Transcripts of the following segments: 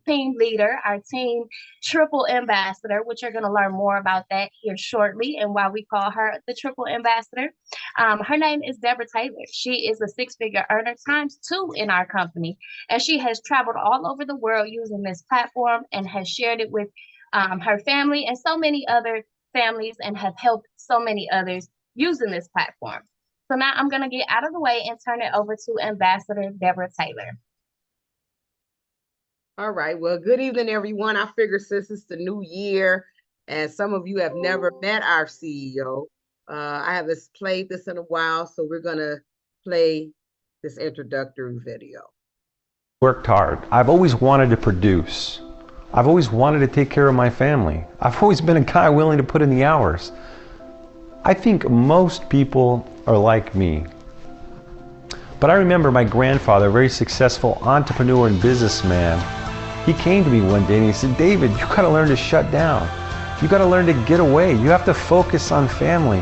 team leader, our team triple ambassador, which you're going to learn more about that here shortly and why we call her the triple ambassador. Her name is Deborah Taylor. She is a six-figure earner times two in our company, and she has traveled all over the world using this platform and has shared it with her family and so many other families and have helped so many others using this platform. So now I'm going to get out of the way and turn it over to Ambassador Deborah Taylor. All right. Well, good evening, everyone. I figure since it's the new year and some of you have never met our CEO, I haven't played this in a while, so we're going to play this introductory video. Worked hard. I've always wanted to produce. I've always wanted to take care of my family. I've always been a guy willing to put in the hours. I think most people are like me. But I remember my grandfather, a very successful entrepreneur and businessman, he came to me one day and he said, David, you got to learn to shut down. You got to learn to get away. You have to focus on family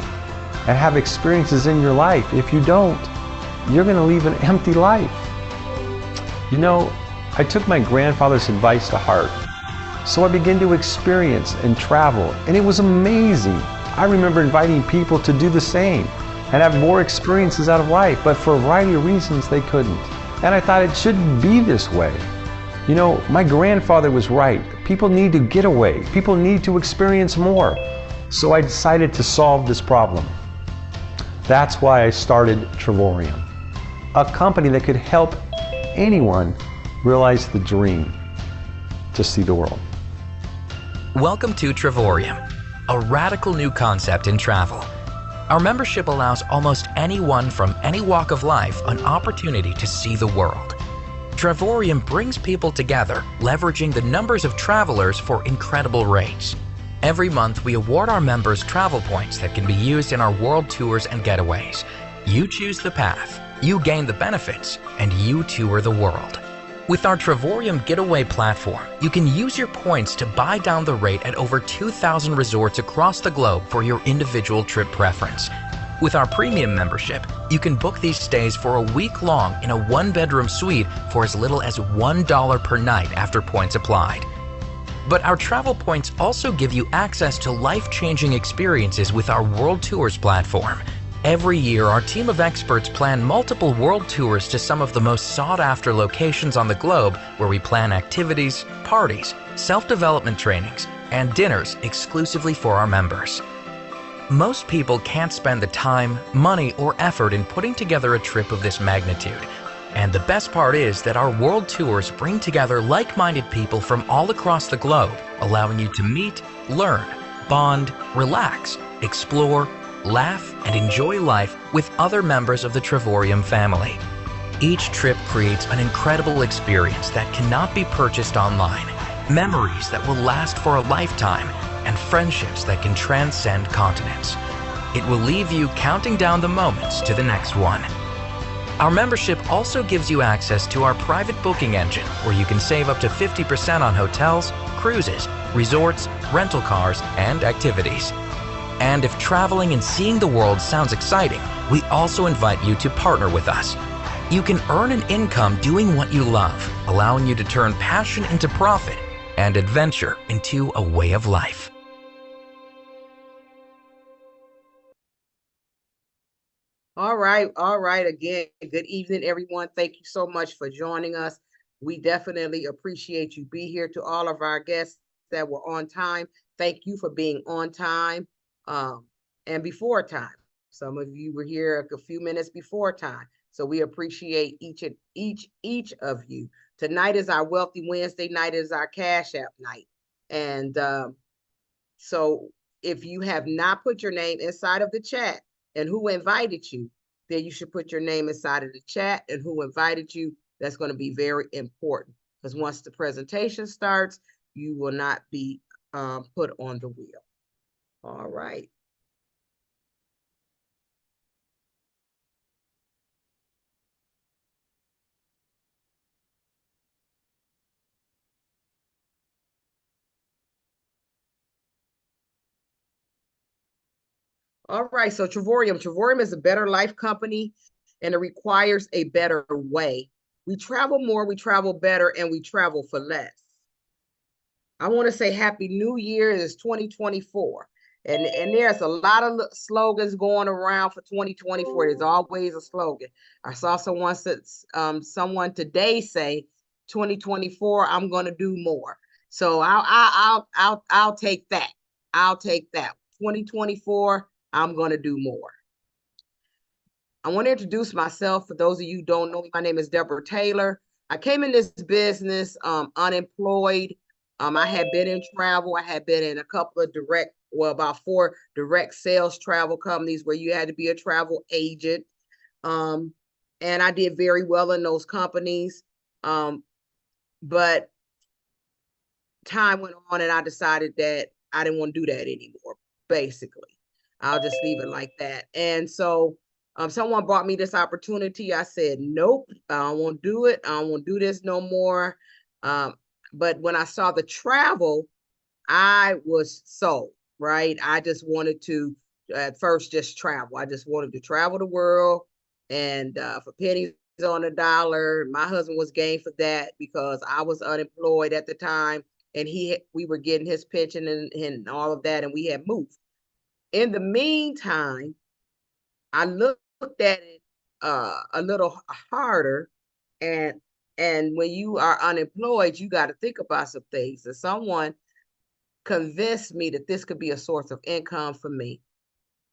and have experiences in your life. If you don't, you're going to leave an empty life. You know, I took my grandfather's advice to heart. So I began to experience and travel, and it was amazing. I remember inviting people to do the same and have more experiences out of life, but for a variety of reasons they couldn't. And I thought it shouldn't be this way. You know, my grandfather was right. People need to get away. People need to experience more. So I decided to solve this problem. That's why I started Travorium, a company that could help anyone realize the dream to see the world. Welcome to Travorium, a radical new concept in travel. Our membership allows almost anyone from any walk of life an opportunity to see the world. Travorium brings people together, leveraging the numbers of travelers for incredible rates. Every month, we award our members travel points that can be used in our world tours and getaways. You choose the path, you gain the benefits, and you tour the world. With our Travorium Getaway platform, you can use your points to buy down the rate at over 2,000 resorts across the globe for your individual trip preference. With our premium membership, you can book these stays for a week long in a one-bedroom suite for as little as $1 per night after points applied. But our travel points also give you access to life-changing experiences with our World Tours platform. Every year, our team of experts plan multiple world tours to some of the most sought-after locations on the globe where we plan activities, parties, self-development trainings, and dinners exclusively for our members. Most people can't spend the time, money, or effort in putting together a trip of this magnitude. And the best part is that our world tours bring together like-minded people from all across the globe, allowing you to meet, learn, bond, relax, explore, laugh, and enjoy life with other members of the Travorium family. Each trip creates an incredible experience that cannot be purchased online, memories that will last for a lifetime, and friendships that can transcend continents. It will leave you counting down the moments to the next one. Our membership also gives you access to our private booking engine, where you can save up to 50% on hotels, cruises, resorts, rental cars, and activities. And if traveling and seeing the world sounds exciting, we also invite you to partner with us. You can earn an income doing what you love, allowing you to turn passion into profit and adventure into a way of life. All right. Again, good evening, everyone. Thank you so much for joining us. We definitely appreciate you be here. To all of our guests that were on time, thank you for being on time and before time. Some of you were here a few minutes before time, so we appreciate each of you. Tonight is our Wealthy Wednesday night. Is our Cash App night, and so if you have not put your name inside of the chat and who invited you, then you should put your name inside of the chat and who invited you. That's going to be very important, because once the presentation starts, you will not be put on the wheel. All right. All right, so Travorium is a better life company, and it requires a better way. We travel more, we travel better, and we travel for less. I want to say Happy New Year is 2024. And there's a lot of slogans going around for 2024. There's always a slogan. I saw someone today say 2024, I'm going to do more. So I'll take that. I'll take that. 2024, I'm going to do more. I want to introduce myself. For those of you who don't know me, my name is Deborah Taylor. I came in this business unemployed. I had been in travel. I had been in a couple of about 4 direct sales travel companies where you had to be a travel agent. And I did very well in those companies. But time went on and I decided that I didn't want to do that anymore, basically. I'll just leave it like that. And so someone brought me this opportunity. I said, nope, I don't want to do it. I don't want to do this no more. But when I saw the travel, I was sold, right? I just wanted to, at first, just travel. I just wanted to travel the world, and for pennies on the dollar. My husband was game for that because I was unemployed at the time, and we were getting his pension and all of that, and we had moved. In the meantime, I looked at it a little harder, and when you are unemployed, you got to think about some things. And someone convinced me that this could be a source of income for me.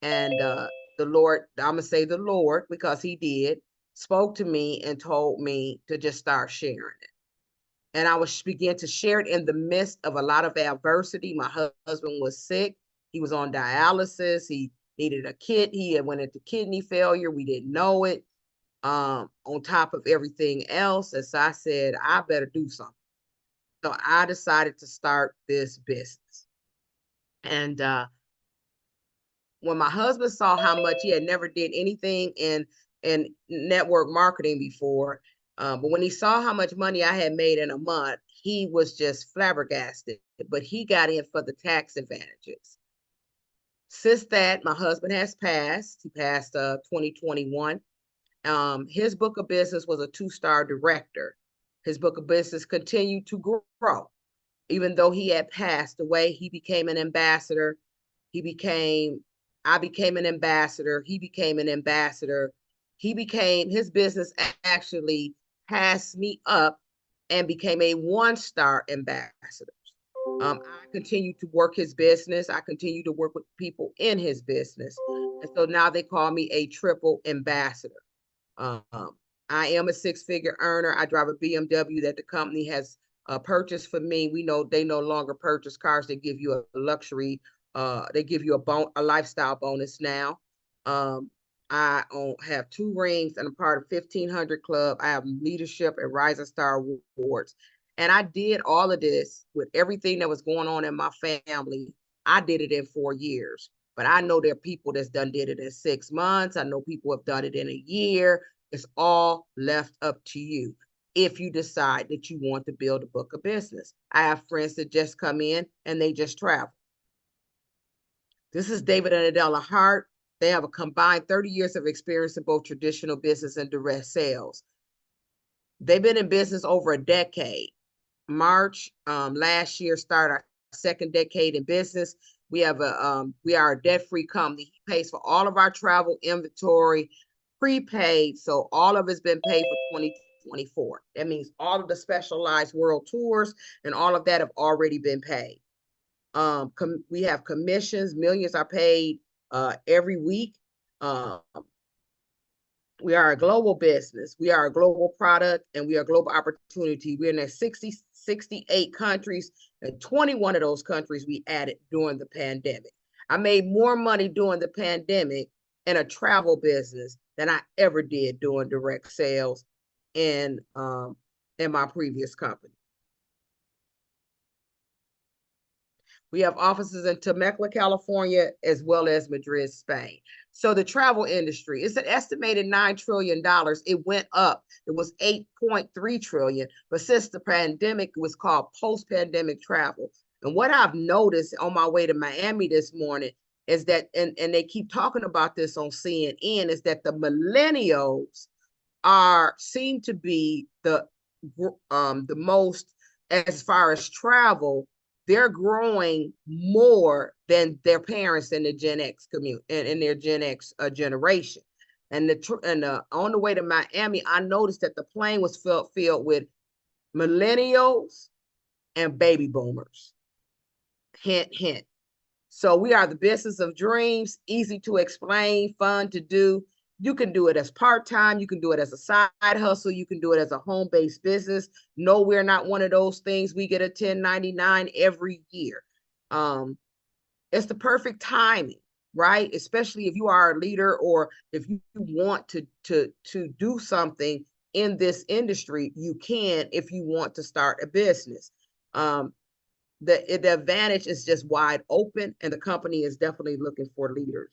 And the Lord, I'm going to say the Lord, because he did, spoke to me and told me to just start sharing it. And I was begin to share it in the midst of a lot of adversity. My husband was sick. He was on dialysis. He needed a kit. He had went into kidney failure. We didn't know it. On top of everything else. And so I said, I better do something. So I decided to start this business. And when my husband saw how much, he had never did anything in network marketing before, but when he saw how much money I had made in a month, he was just flabbergasted. But he got in for the tax advantages. Since that, my husband has passed. He passed 2021. His book of business was a 2-star director. His book of business continued to grow. Even though he had passed away, he became an ambassador. I became an ambassador. He became an ambassador. His business actually passed me up and became a 1-star ambassador. I continue to work his business. I continue to work with people in his business. And so now they call me a triple ambassador. I am a 6-figure earner. I drive a BMW that the company has purchased for me. We know they no longer purchase cars. They give you a luxury. They give you a lifestyle bonus now. I have 2 rings and I'm part of 1500 Club. I have leadership and Rising Star Awards. And I did all of this with everything that was going on in my family. I did it in 4 years. But I know there are people that's did it in 6 months. I know people have done it in a year. It's all left up to you if you decide that you want to build a book of business. I have friends that just come in and they just travel. This is David and Adela Hart. They have a combined 30 years of experience in both traditional business and direct sales. They've been in business over a decade. March last year started our 2nd decade in business. We are a debt-free company. He pays for all of our travel inventory, prepaid. So all of it's been paid for 2024. That means all of the specialized world tours and all of that have already been paid. We have commissions. Millions are paid every week. We are a global business. We are a global product and we are a global opportunity. We're in 68 countries, and 21 of those countries we added during the pandemic. I made more money during the pandemic in a travel business than I ever did doing direct sales in my previous company. We have offices in Temecula, California, as well as Madrid, Spain. So the travel industry, it's an estimated $9 trillion. It went up. It was 8.3 trillion. But since the pandemic, it was called post-pandemic travel. And what I've noticed on my way to Miami this morning is that, and they keep talking about this on CNN, is that the millennials seem to be the most, as far as travel. They're growing more than their parents in the Gen X community and in their Gen X generation. And on the way to Miami, I noticed that the plane was filled with millennials and baby boomers. Hint, hint. So we are the business of dreams, easy to explain, fun to do. You can do it as part-time. You can do it as a side hustle. You can do it as a home-based business. No, we're not one of those things. We get a 1099 every year. It's the perfect timing, right? Especially if you are a leader or if you want to do something in this industry, you can if you want to start a business. The advantage is just wide open, and the company is definitely looking for leaders.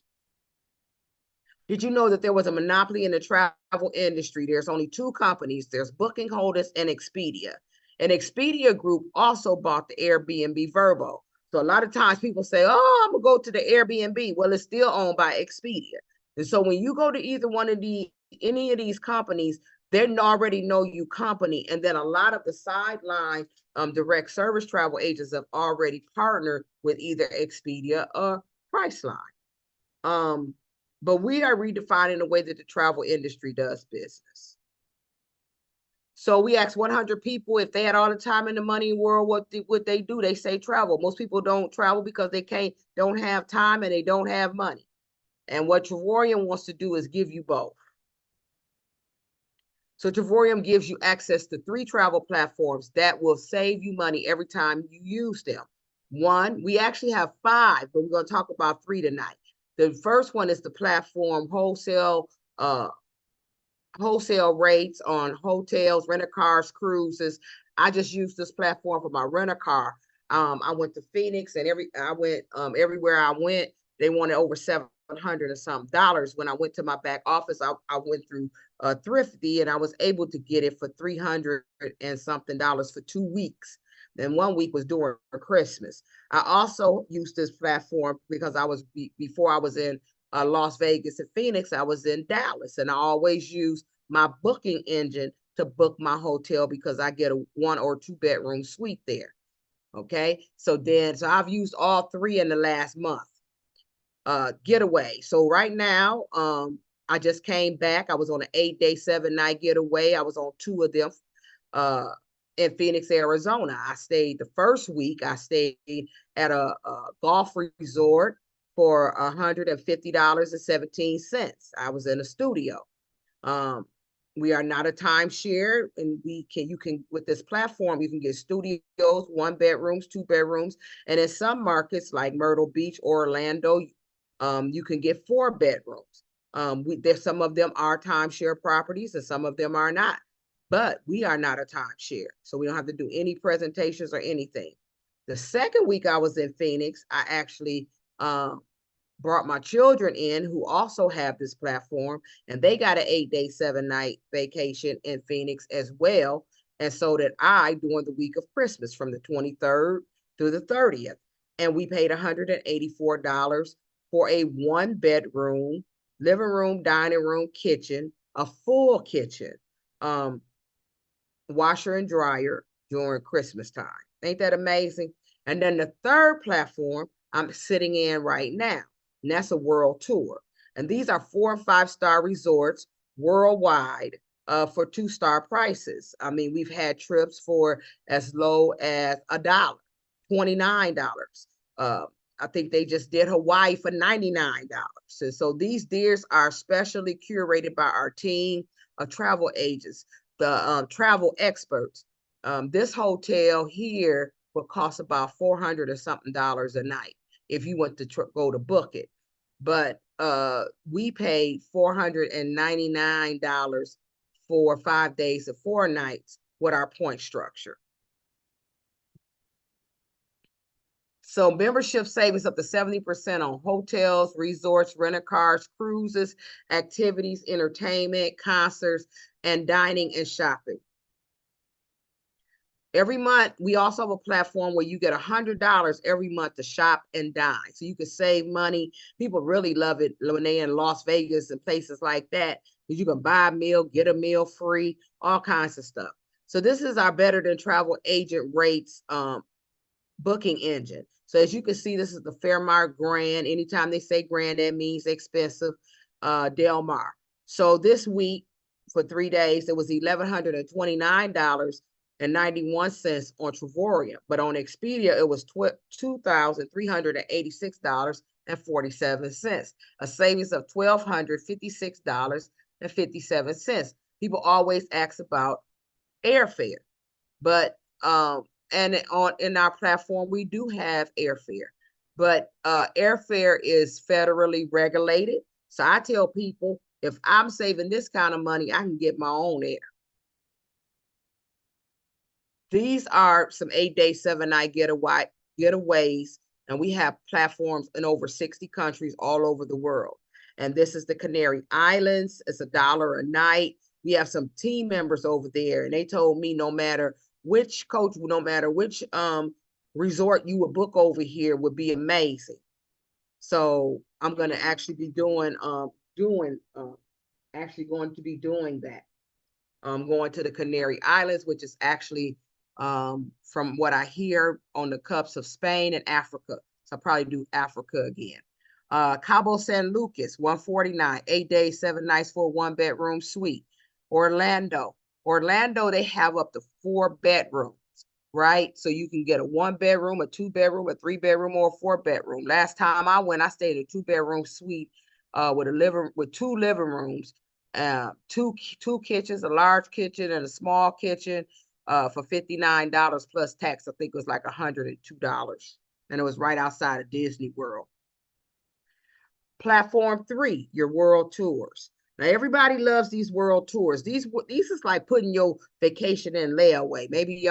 Did you know that there was a monopoly in the travel industry? There's only two companies. There's Booking Holders and Expedia. And Expedia Group also bought the Airbnb Verbo. So a lot of times people say, oh, I'm going to go to the Airbnb. Well, it's still owned by Expedia. And so when you go to either one of any of these companies, they already know you company. And then a lot of the sideline direct service travel agents have already partnered with either Expedia or Priceline. But we are redefining the way that the travel industry does business. So we asked 100 people if they had all the time in the money world, what would they do? They say travel. Most people don't travel because they don't have time and they don't have money. And what Travorium wants to do is give you both. So Travorium gives you access to 3 travel platforms that will save you money every time you use them. One, we actually have 5, but we're going to talk about 3 tonight. The first one is the platform wholesale rates on hotels, rent-a-cars, cruises. I just used this platform for my rent-a-car. I went to Phoenix and everywhere I went, they wanted over $700 or something dollars. When I went to my back office, I went through Thrifty and I was able to get it for $300 and something for 2 weeks. Then 1 week was during Christmas. I also used this platform because before I was in Las Vegas and Phoenix, I was in Dallas, and I always use my booking engine to book my hotel because I get a 1 or 2 bedroom suite there. Okay, so I've used all 3 in the last month. Getaway. So right now, I just came back. I was on an 8-day, 7-night getaway. I was on 2 of them. In Phoenix, Arizona. I stayed the first week. I stayed at a golf resort for $150.17. I was in a studio. We are not a timeshare, and you can with this platform you can get studios, 1 bedrooms, 2 bedrooms, and in some markets like Myrtle Beach or Orlando, you can get 4 bedrooms. There's some of them are timeshare properties, and some of them are not. But we are not a timeshare, so we don't have to do any presentations or anything. The second week I was in Phoenix, I actually brought my children in who also have this platform, and they got an 8-day, 7-night vacation in Phoenix as well. And so did I during the week of Christmas from the 23rd through the 30th. And we paid $184 for a 1-bedroom, living room, dining room, kitchen, a full kitchen. Washer and dryer during Christmas time. Ain't that amazing? And then the third platform I'm sitting in right now, and that's a world tour. And these are 4- and 5-star resorts worldwide for 2-star prices. I mean, we've had trips for as low as $1, $29. I think they just did Hawaii for $99. And so these deals are specially curated by our team of travel agents, the travel experts. This hotel here will cost about $400 or something a night if you want to go to book it. But we paid $499 for 5 days and 4 nights with our point structure. So membership savings up to 70% on hotels, resorts, rent-a-cars, cruises, activities, entertainment, concerts, and dining and shopping. Every month, we also have a platform where you get $100 every month to shop and dine. So you can save money. People really love it when they're in Las Vegas and places like that, because you can buy a meal, get a meal free, all kinds of stuff. So this is our Better Than Travel Agent Rates booking engine. So as you can see, this is the Fairmont Grand. Anytime they say Grand, that means expensive. Del Mar. So this week, for 3 days, it was $1,129.91 on Travorium, but on Expedia, it was $2,386.47, a savings of $1,256.57. People always ask about airfare, but and in our platform we do have airfare, but airfare is federally regulated. So I tell people, if I'm saving this kind of money, I can get my own air. These are some 8-day, 7-night getaways, and we have platforms in over 60 countries all over the world. And this is the Canary Islands. It's $1 a night. We have some team members over there, and they told me no matter which resort you would book over here would be amazing. So I'm going to actually be doing that. I'm going to the Canary Islands, which is actually from what I hear on the cups of Spain and Africa. So I'll probably do Africa again. Cabo San Lucas, $149, 8 days, 7 nights for a 1-bedroom suite. Orlando, they have up to 4 bedrooms, right? So you can get a 1-bedroom, a 2-bedroom, a 3-bedroom, or a 4-bedroom. Last time I went, I stayed in a 2-bedroom suite with 2 living rooms, two kitchens, a large kitchen and a small kitchen, for $59 plus tax. I think it was like $102, and it was right outside of Disney World. Platform 3, your world tours. Now everybody loves these world tours. These is like putting your vacation in layaway. Maybe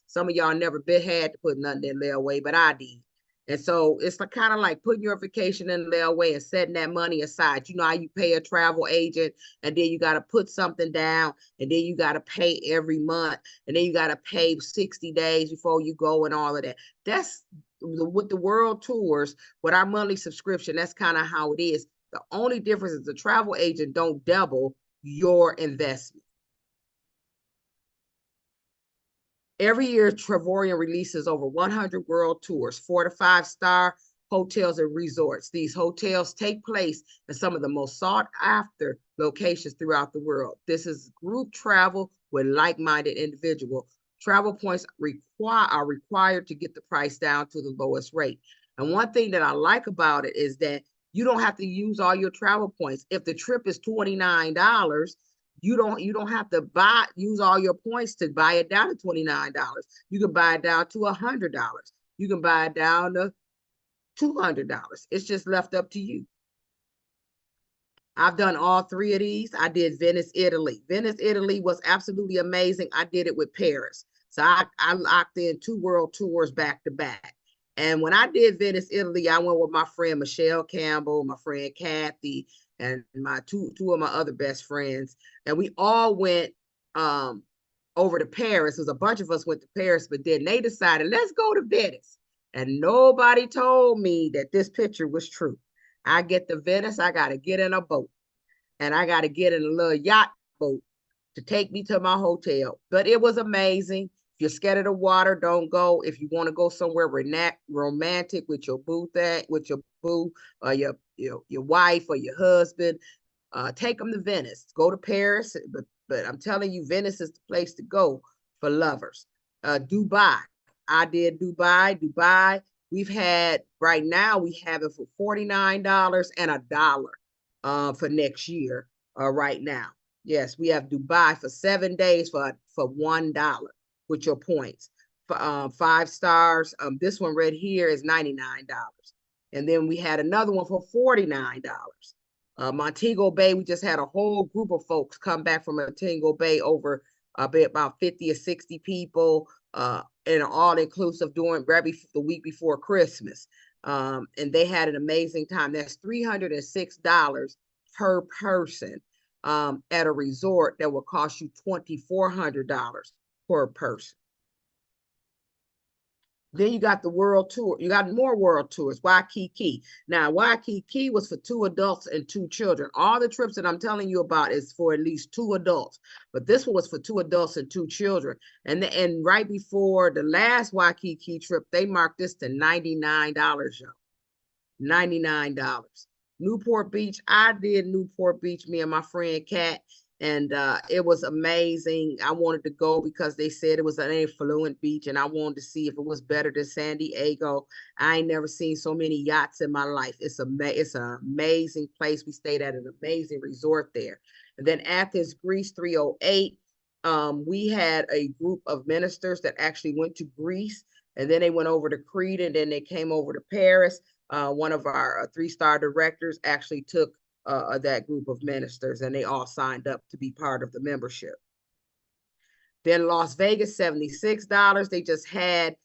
some of y'all never had to put nothing in layaway, but I did. And so it's kind of like putting your vacation in layaway and setting that money aside. You know how you pay a travel agent, and then you got to put something down, and then you got to pay every month, and then you got to pay 60 days before you go and all of that. That's with the world tours, with our monthly subscription, that's kind of how it is. The only difference is the travel agent don't double your investment. Every year, Travorium releases over 100 world tours, 4 to 5-star hotels and resorts. These hotels take place in some of the most sought after locations throughout the world. This is group travel with like-minded individuals. Travel points are required to get the price down to the lowest rate. And one thing that I like about it is that you don't have to use all your travel points. If the trip is $29, you don't have to use all your points to buy it down to $29. You can buy it down to $100. You can buy it down to $200. It's just left up to you. I've done all 3 of these. I did Venice, Italy. Venice, Italy was absolutely amazing. I did it with Paris. So I locked in 2 world tours back to back. And when I did Venice, Italy, I went with my friend Michelle Campbell, my friend Kathy, and my two of my other best friends. And we all went over to Paris. There was a bunch of us went to Paris, but then they decided, let's go to Venice. And nobody told me that this picture was true. I get to Venice, I got to get in a boat, and I got to get in a little yacht boat to take me to my hotel. But it was amazing. If you're scared of the water, don't go. If you want to go somewhere romantic with your boo, or your wife or your husband, take them to Venice. Go to Paris, but I'm telling you, Venice is the place to go for lovers. Dubai. I did Dubai. Right now we have it for $49 and $1 for next year. Right now, yes, we have Dubai for 7 days for $1 with your points. 5 stars. This one right here is $99, and then we had another one for $49. Montego Bay, we just had a whole group of folks come back from Montego Bay, over about 50 or 60 people, in an all-inclusive during the week before Christmas. And they had an amazing time. That's $306 per person at a resort that will cost you $2,400 per person. Then you got the world tour. You got more world tours. Waikiki. Now, Waikiki was for 2 adults and 2 children. All the trips that I'm telling you about is for at least 2 adults, but this one was for 2 adults and 2 children. And right before the last Waikiki trip, they marked this to $99, y'all. $99. Newport Beach. I did Newport Beach, me and my friend Kat, and it was amazing. I wanted to go because they said it was an affluent beach, and I wanted to see if it was better than San Diego. I ain't never seen so many yachts in my life. It's an amazing place. We stayed at an amazing resort there. And then Athens, Greece, 308. We had a group of ministers that actually went to Greece, and then they went over to Crete, and then they came over to Paris. One of our 3-star directors actually took that group of ministers, and they all signed up to be part of the membership. Then Las Vegas, $76. They just had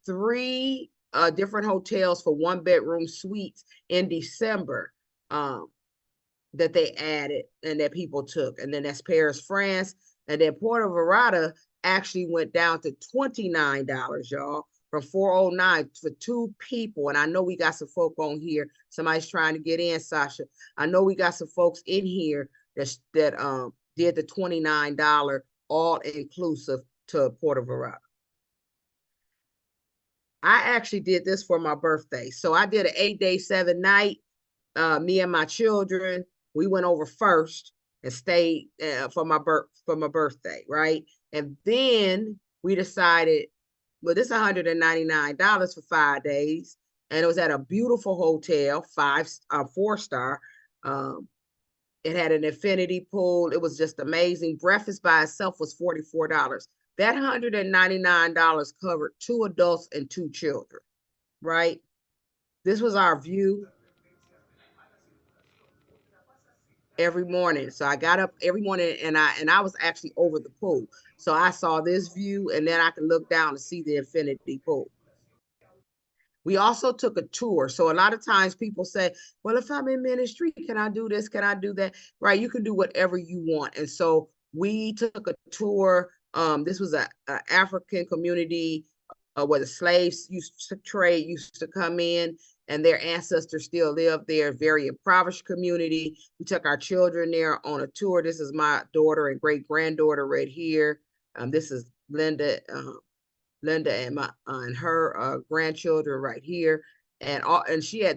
3 different hotels for 1-bedroom suites in December that they added and that people took. And then that's Paris, France. And then Puerto Vallarta actually went down to $29, y'all, from $409 for 2 people. And I know we got some folk on here. Somebody's trying to get in, Sasha. I know we got some folks in here that did the $29 all inclusive to Puerto Vallarta. I actually did this for my birthday. So I did an 8-day, 7-night. Me and my children, we went over first and stayed for my birthday, right? And then we decided, well, this is $199 for 5 days, and it was at a beautiful hotel, 4-star. It had an infinity pool. It was just amazing. Breakfast by itself was $44. That $199 covered 2 adults and 2 children, right? This was our view every morning. So I got up every morning, and I was actually over the pool. So I saw this view, and then I could look down and see the infinity pool. We also took a tour. So a lot of times people say, well, if I'm in ministry, can I do this? Can I do that? Right. You can do whatever you want. And so we took a tour. This was a African community where the slaves used to come in, and their ancestors still live there. Very impoverished community. We took our children there on a tour. This is my daughter and great granddaughter right here. This is Linda and her grandchildren right here. And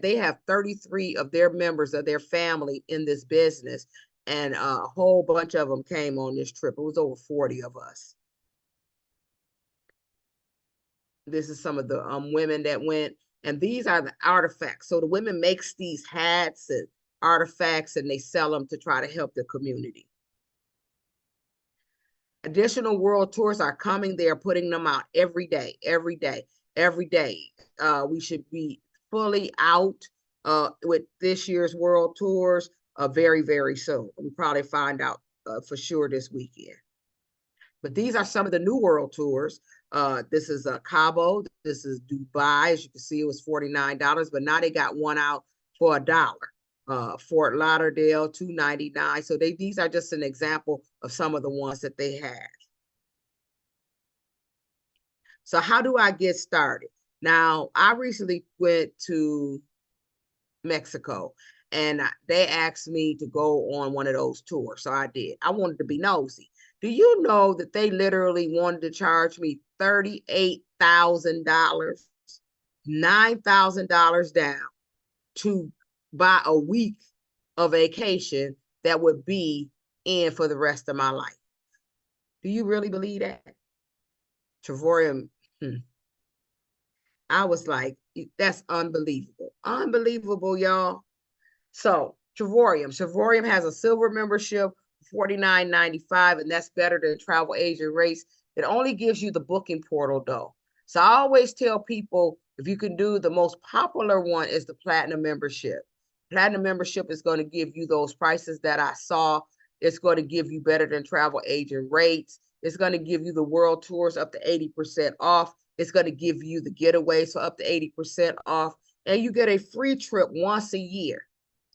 they have 33 of their members of their family in this business. And a whole bunch of them came on this trip. It was over 40 of us. This is some of the women that went, and these are the artifacts. So the women makes these hats and artifacts, and they sell them to try to help the community. Additional world tours are coming. They are putting them out every day. We should be fully out with this year's world tours very, very soon. We probably find out for sure this weekend. But these are some of the new world tours. This is Cabo. This is Dubai. As you can see, it was $49, but now they got one out for $1. Fort Lauderdale, $299. So these are just an example of some of the ones that they had. So how do I get started? Now, I recently went to Mexico, and they asked me to go on one of those tours. So I did. I wanted to be nosy. Do you know that they literally wanted to charge me $38,000, $9,000 down to buy a week of vacation that would be in for the rest of my life? Do you really believe that? Travorium, I was like, that's unbelievable. Unbelievable, y'all. So Travorium has a silver membership, $49.95, and that's better than travel agent rates. It only gives you the booking portal though. So I always tell people, if you can do, the most popular one is the platinum membership. Platinum membership is going to give you those prices that I saw. It's going to give you better than travel agent rates. It's going to give you the world tours up to 80% off. It's going to give you the getaways for up to 80% off. And you get a free trip once a year.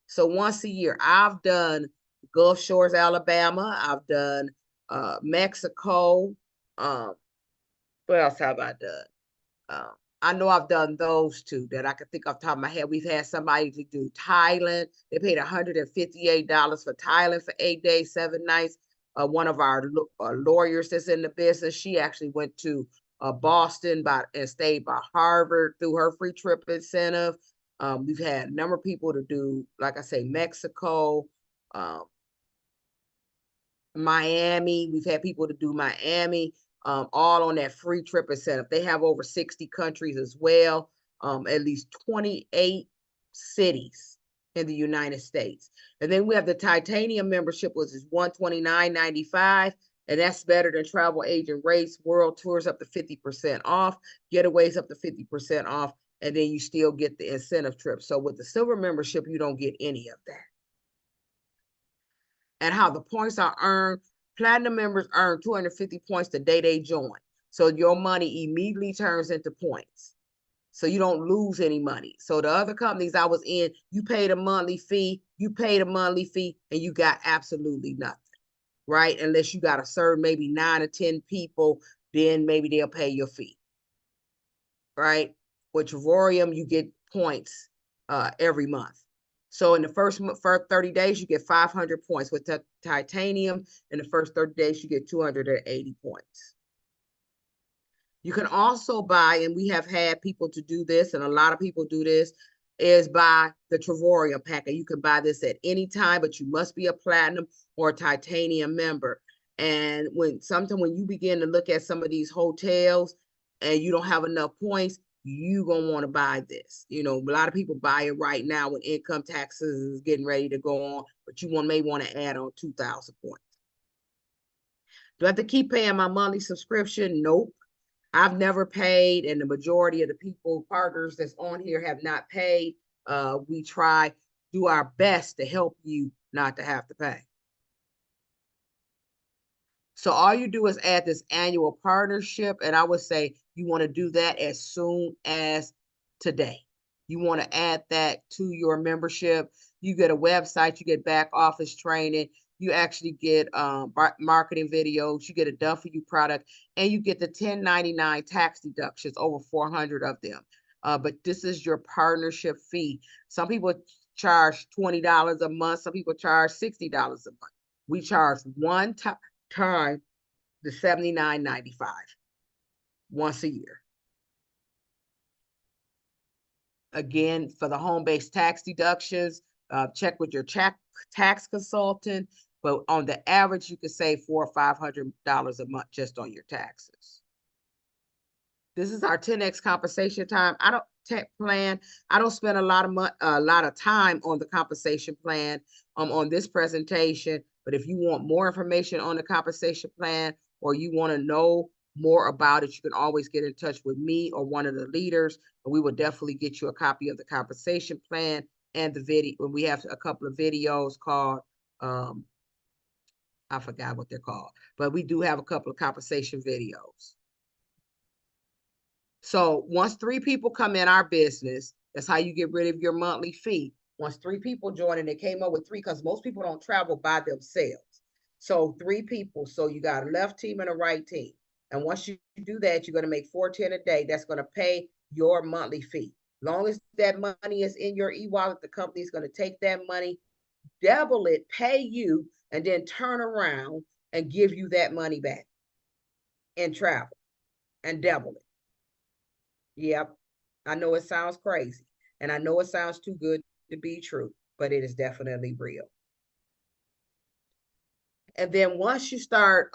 So once a year, I've done Gulf Shores, Alabama. I've done Mexico. What else have I done? I know I've done those two that I can think off the top of my head. We've had somebody to do Thailand. They paid $158 for Thailand for 8 days, 7 nights. One of our lawyers that's in the business, she actually went to Boston and stayed by Harvard through her free trip incentive. We've had a number of people to do, like I say, Mexico, Miami. We've had people to do Miami, all on that free trip incentive. They have over 60 countries as well, at least 28 cities in the United States. And then we have the titanium membership, which is $129.95. And that's better than travel agent rates, world tours up to 50% off, getaways up to 50% off, and then you still get the incentive trip. So with the silver membership, you don't get any of that. And how the points are earned, platinum members earn 250 points the day they join. So your money immediately turns into points. So you don't lose any money. So the other companies I was in, you paid a monthly fee, and you got absolutely nothing, right? Unless you got to serve maybe 9 or 10 people, then maybe they'll pay your fee, right? With Travorium, you get points every month. So in the first 30 days, you get 500 points. With titanium, in the first 30 days, you get 280 points. You can also buy, and we have had people to do this, and a lot of people do this, is buy the Travorium packet. You can buy this at any time, but you must be a platinum or a titanium member. And when you begin to look at some of these hotels and you don't have enough points, you gonna want to buy this. You know, a lot of people buy it right now when income taxes is getting ready to go on, but you may want to add on 2,000 points. Do I have to keep paying my monthly subscription? Nope. I've never paid, and the majority of the partners that's on here have not paid. We do our best to help you not to have to pay. So all you do is add this annual partnership, and I would say you want to do that as soon as today. You want to add that to your membership. You get a website, you get back office training, you actually get marketing videos, you get a done for you product, and you get the 1099 tax deductions, over 400 of them. But this is your partnership fee. Some people charge $20 a month, some people charge $60 a month. We charge one time the $79.95 once a year. Again, for the home-based tax deductions, check with your tax consultant, but on the average, you could save $400 or $500 a month just on your taxes. This is our 10X compensation time. I don't spend a lot of time on the compensation plan on this presentation, but if you want more information on the compensation plan or you want to know more about it, you can always get in touch with me or one of the leaders, and we will definitely get you a copy of the compensation plan and the video. We have a couple of videos called, I forgot what they're called, but we do have a couple of compensation videos. So once 3 people come in our business, that's how you get rid of your monthly fee. Once 3 people join, and they came up with 3, because most people don't travel by themselves. So 3 people, so you got a left team and a right team. And once you do that, you're going to make $410 a day. That's going to pay your monthly fee. Long as that money is in your e-wallet, the company is going to take that money, double it, pay you, and then turn around and give you that money back in travel and double it. Yep. I know it sounds crazy, and I know it sounds too good to be true, but it is definitely real. And then once you start,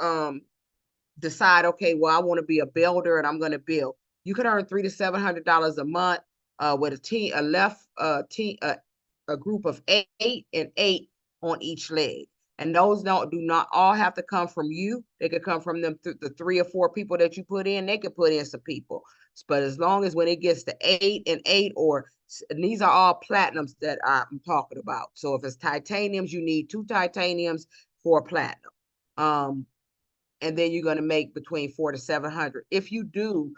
decide, okay, well, I want to be a builder and I'm going to build. You can earn $300 to $700 a month with a group of 8 and 8 on each leg. And those do not all have to come from you. They could come from the 3 or 4 people that you put in. They could put in some people. But as long as when it gets to 8 and 8, and these are all platinums that I'm talking about. So if it's titaniums, you need 2 titaniums for a platinum. And then you're going to make between $400 to $700. If you do,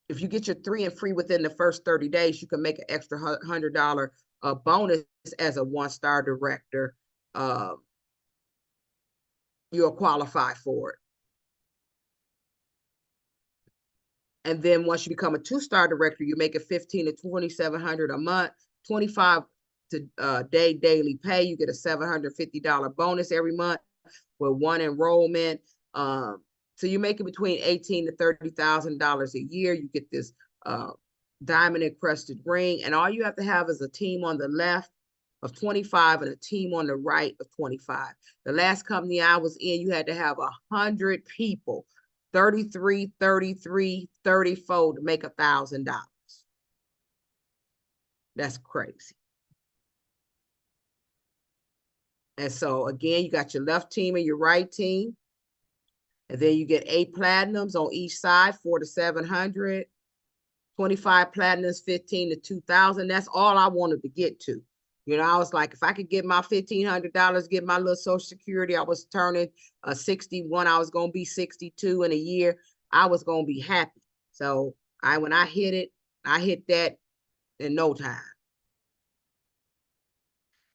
if you get your 3 and free within the first 30 days, you can make an extra $100 bonus as a 1-star director. You'll qualify for it. And then once you become a 2-star director, you're making $1,500 to $2,700 a month, 25 to daily pay. You get a $750 bonus every month with one enrollment. So you're making between $18,000 to $30,000 a year. You get this diamond encrusted ring, and all you have to have is a team on the left of 25 and a team on the right of 25. The last company I was in, you had to have 100 people, 33, 33, 34 to make $1,000. That's crazy. And so again, you got your left team and your right team. And then you get 8 platinums on each side, 400 to 700, 25 platinums, 15 to 2,000. That's all I wanted to get to. You know, I was like, if I could get my $1,500, get my little Social Security, I was turning 61. I was going to be 62 in a year. I was going to be happy. So when I hit it, I hit that in no time.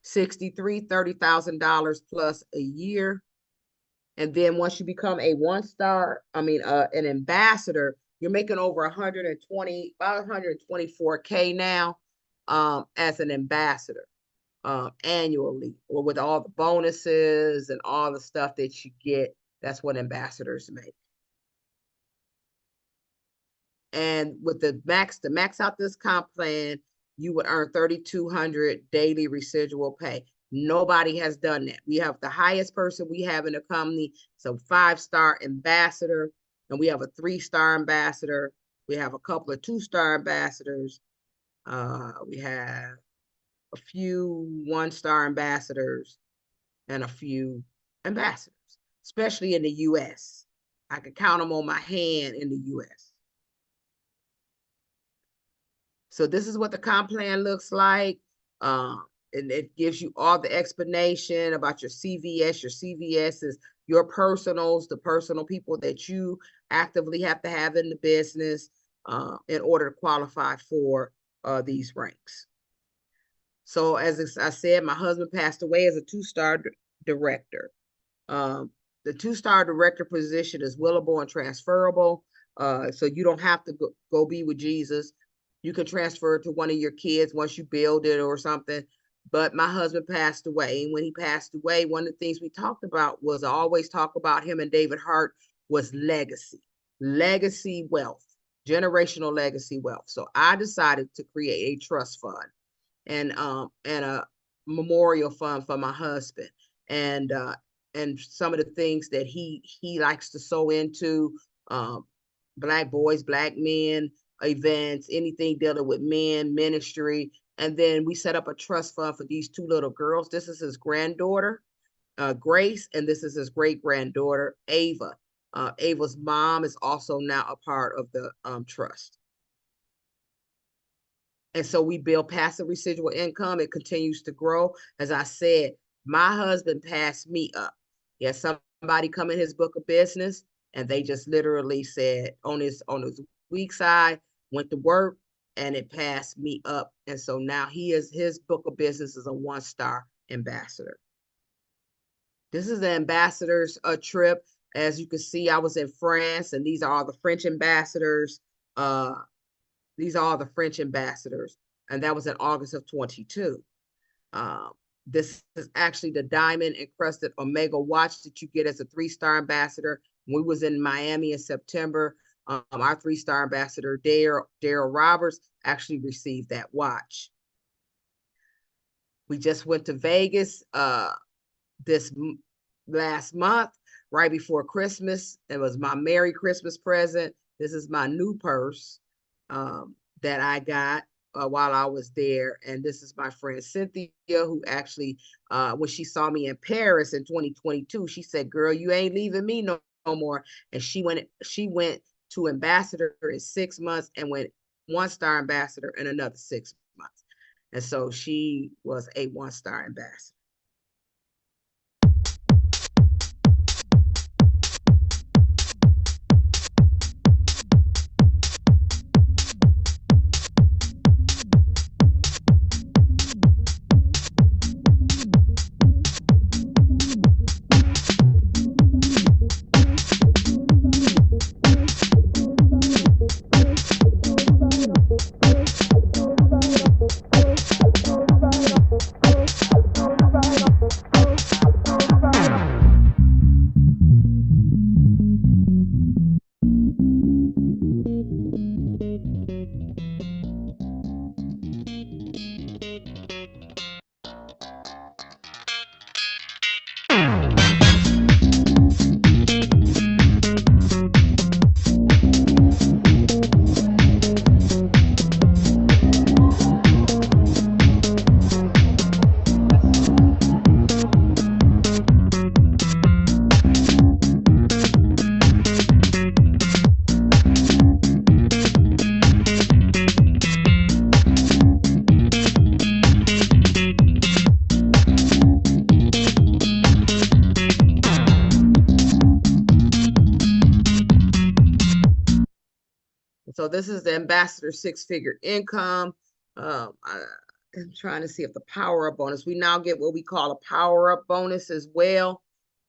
63, $30,000 plus a year. And then once you become a 1-star, an ambassador, you're making over 120, about 124K now as an ambassador annually, or with all the bonuses and all the stuff that you get. That's what ambassadors make. And with the max out this comp plan, you would earn $3,200 daily residual pay. Nobody has done that. We have the highest person we have in the company, so 5-star ambassador, and we have a 3-star ambassador. We have a couple of 2-star ambassadors. We have a few 1-star ambassadors and a few ambassadors, especially in the US. I could count them on my hand in the US. So this is what the comp plan looks like. And it gives you all the explanation about your CVS. Your CVS is your personals, the personal people that you actively have to have in the business in order to qualify for these ranks. So as I said, my husband passed away as a 2-star director. The 2-star director position is willable and transferable. So you don't have to go be with Jesus. You can transfer it to one of your kids once you build it or something. But my husband passed away. And when he passed away, one of the things we talked about was, I always talk about him and David Hart, was legacy wealth, generational legacy wealth. So I decided to create a trust fund and a memorial fund for my husband. And some of the things that he likes to sow into, Black boys, Black men, events, anything dealing with men, ministry. And then we set up a trust fund for these 2 little girls. This is his granddaughter, Grace, and this is his great-granddaughter, Ava. Ava's mom is also now a part of the trust. And so we build passive residual income. It continues to grow. As I said, my husband passed me up. Yeah, somebody come in his book of business, and they just literally said on his weak side, went to work, and it passed me up. And so now his book of business is a 1-star ambassador. This is the ambassador's trip. As you can see, I was in France, and these are all the French ambassadors. These are all the French ambassadors. And that was in August of 22. This is actually the diamond encrusted Omega watch that you get as a 3-star ambassador. We was in Miami in September. Our 3-star ambassador, Daryl Roberts, actually received that watch. We just went to Vegas this last month, right before Christmas. It was my Merry Christmas present. This is my new purse that I got while I was there. And this is my friend Cynthia, who actually, when she saw me in Paris in 2022, she said, "Girl, you ain't leaving me no more." And she went to ambassador in 6 months and went 1-star ambassador in another 6 months. And so she was a 1-star ambassador. So this is the ambassador six-figure income. I'm trying to see if the power-up bonus, we now get what we call a power-up bonus as well.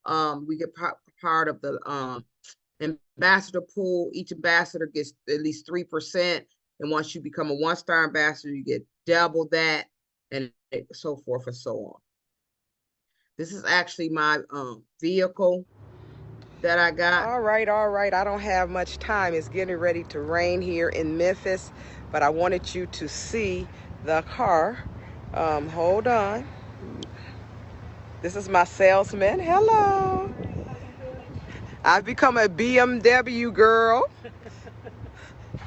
We get part of the ambassador pool. Each ambassador gets at least 3%. And once you become a one-star ambassador, you get double that, and so forth and so on. This is actually my vehicle that I got. All right. I don't have much time. It's getting ready to rain here in Memphis, but I wanted you to see the car. Hold on. This is my salesman. Hello. I've become a BMW girl.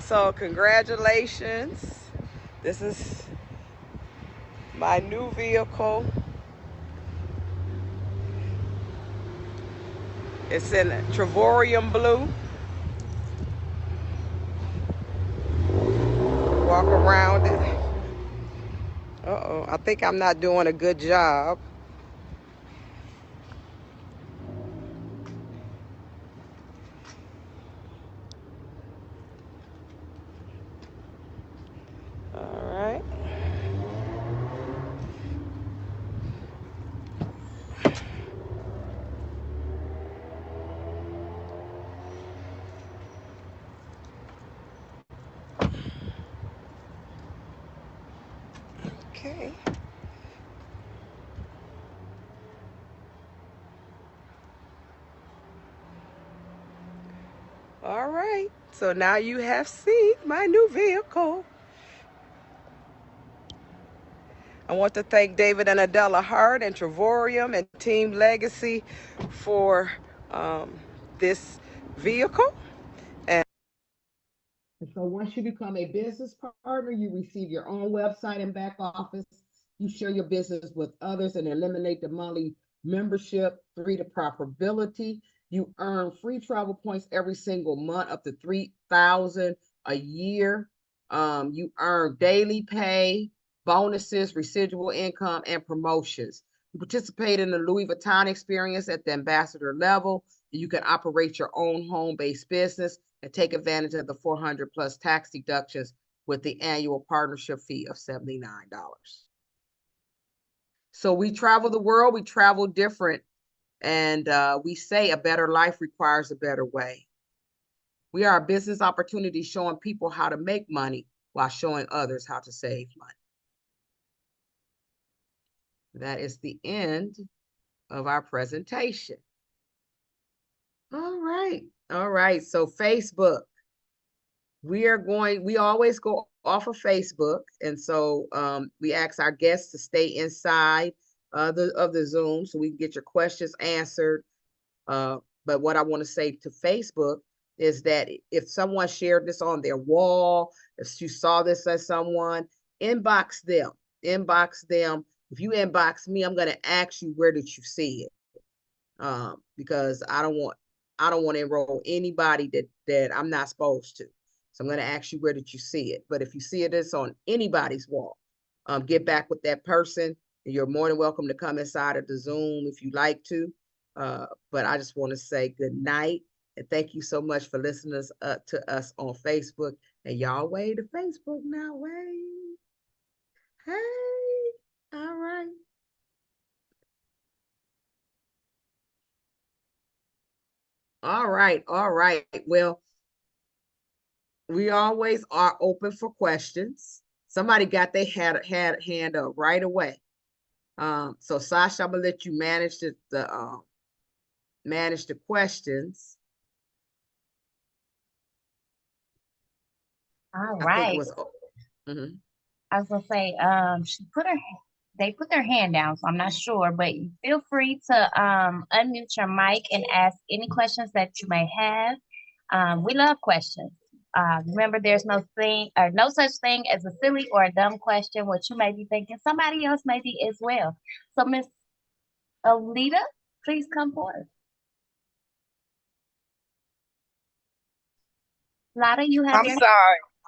So congratulations. This is my new vehicle. It's in Travorium blue. Walk around it. Uh-oh, I think I'm not doing a good job. All right. Okay. All right. So now you have seen my new vehicle. I want to thank David and Adela Hart and Travorium and Team Legacy for this vehicle. And so once you become a business partner, you receive your own website and back office. You share your business with others and eliminate the monthly membership, free to profitability. You earn free travel points every single month, up to 3,000 a year. You earn daily pay, bonuses, residual income, and promotions. You participate in the Louis Vuitton experience at the ambassador level. You can operate your own home-based business and take advantage of the 400 plus tax deductions with the annual partnership fee of $79. So we travel the world, we travel different, and we say a better life requires a better way. We are a business opportunity showing people how to make money while showing others how to save money. That is the end of our presentation. All right. So Facebook, we always go off of Facebook. And so we ask our guests to stay inside of the Zoom so we can get your questions answered. But what I want to say to Facebook is that if someone shared this on their wall, if you saw this as someone, inbox them. If you inbox me, I'm going to ask you, where did you see it? Because I don't want to enroll anybody that I'm not supposed to. So I'm going to ask you, where did you see it? But if you see this on anybody's wall, get back with that person. You're more than welcome to come inside of the Zoom if you like to. But I just want to say good night. And thank you so much for listening to us on Facebook. And y'all wave to Facebook now, wave. Hey, all right. All right. Well, we always are open for questions. Somebody got their hand up right away. So Sasha, I'm gonna let you manage the questions. All I think it right. was. Mm-hmm. I was gonna say, they put their hand down, so I'm not sure, but you feel free to unmute your mic and ask any questions that you may have. We love questions. Remember, there's no such thing as a silly or a dumb question. What you may be thinking, somebody else may be as well. So, Miss Alita, please come forward. Lada, you have your.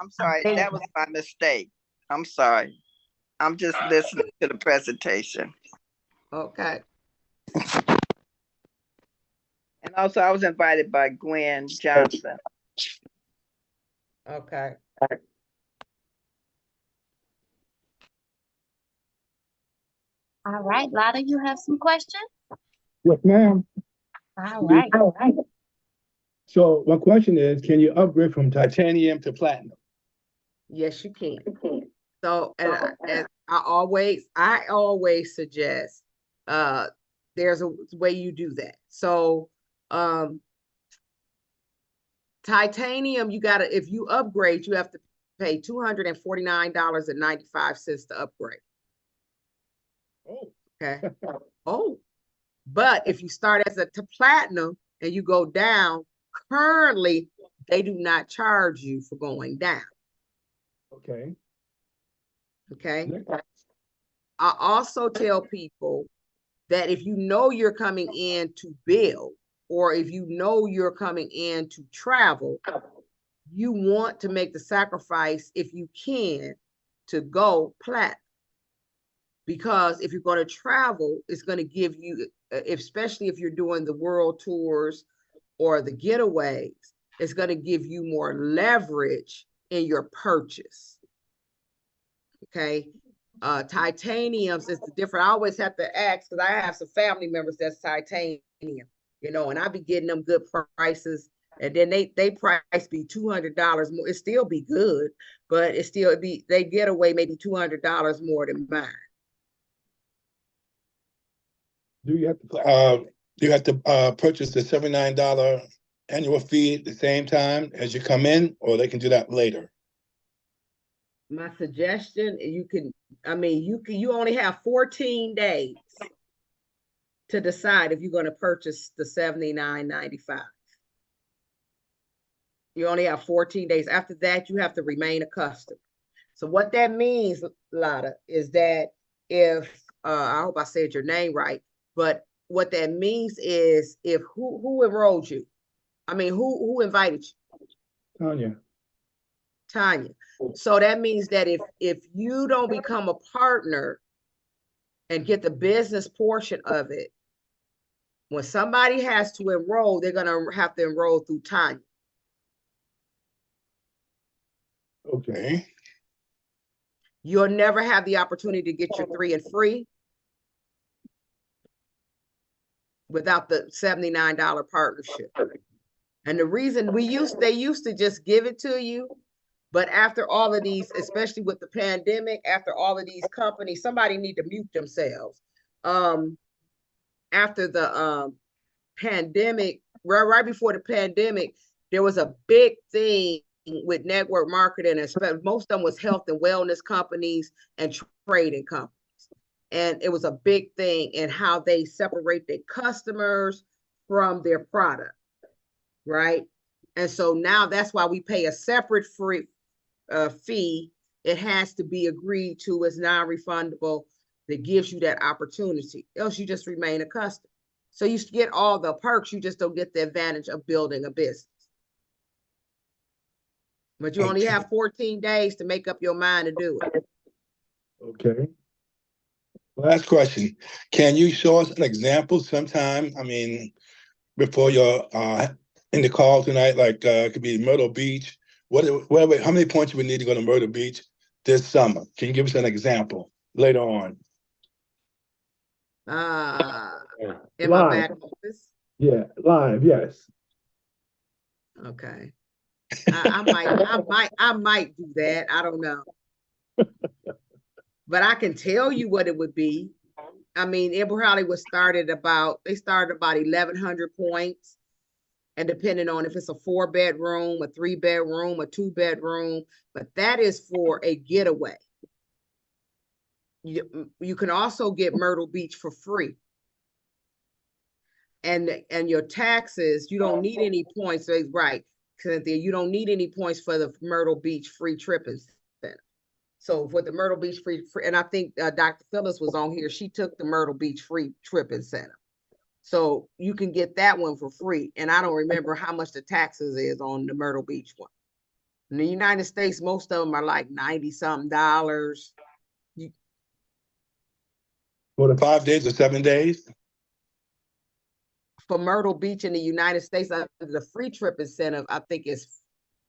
I'm sorry. That was my mistake. I'm sorry. I'm just listening to the presentation. Okay. And also, I was invited by Gwen Johnson. Okay. All right, Lotta, you have some questions? Yes, ma'am. All right. So my question is, can you upgrade from titanium to platinum? Yes, you can. So, and I always suggest, uh, there's a way you do that. So, um, titanium, if you upgrade, you have to pay $249.95 to upgrade. Oh, Okay. Oh, but if you start as a platinum and you go down, currently they do not charge you for going down. okay. Okay. I also tell people that if you know you're coming in to build, or if you know you're coming in to travel, you want to make the sacrifice, if you can, to go platinum. Because if you're going to travel, it's going to give you, especially if you're doing the world tours or the getaways, it's going to give you more leverage in your purchase. Okay. Titaniums is the different. I always have to ask, because I have some family members that's titanium, and I be getting them good prices, and then they price be $200 more. It still be good, but it still be, they get away maybe $200 more than mine. Do you have to purchase the $79 annual fee at the same time as you come in, or they can do that later? My suggestion, you only have 14 days to decide if you're going to purchase the $79.95. You only have 14 days. After that, you have to remain a customer. So what that means, Lotta, is that if I hope I said your name right, but what that means is, if who enrolled you? I mean, who invited you? Tanya. Tanya. So that means that if you don't become a partner and get the business portion of it, when somebody has to enroll, they're going to have to enroll through Tanya. Okay. You'll never have the opportunity to get your 3 and free without the $79 partnership. And the reason they used to just give it to you, but after all of these, especially with the pandemic, after all of these companies, somebody need to mute themselves. After the pandemic, right before the pandemic, there was a big thing with network marketing, and most of them was health and wellness companies and trading companies. And it was a big thing in how they separate their customers from their product, right? And so now that's why we pay a separate fee. It has to be agreed to, it's non-refundable, that gives you that opportunity. Else you just remain a customer. So you get all the perks, you just don't get the advantage of building a business. But you only have 14 days to make up your mind to do it. Okay. Last question. Can you show us an example sometime? I mean, before you're in the call tonight, like it could be Myrtle Beach. How many points do we need to go to Myrtle Beach this summer? Can you give us an example later on? In my back office? Yeah, live, yes. Okay. I might do that. I don't know. But I can tell you what it would be. I mean, it probably started about 1,100 points. And depending on if it's a 4-bedroom, a 3-bedroom, a 2-bedroom, but that is for a getaway. You can also get Myrtle Beach for free. And your taxes, you don't need any points, right? Cynthia, you don't need any points for the Myrtle Beach free trip incentive. So for the Myrtle Beach free, and I think Dr. Phyllis was on here, she took the Myrtle Beach free trip incentive. So you can get that one for free. And I don't remember how much the taxes is on the Myrtle Beach one. In the United States, most of them are like $90-something. For the 5 days or 7 days? For Myrtle Beach in the United States, under the free trip incentive, I think it's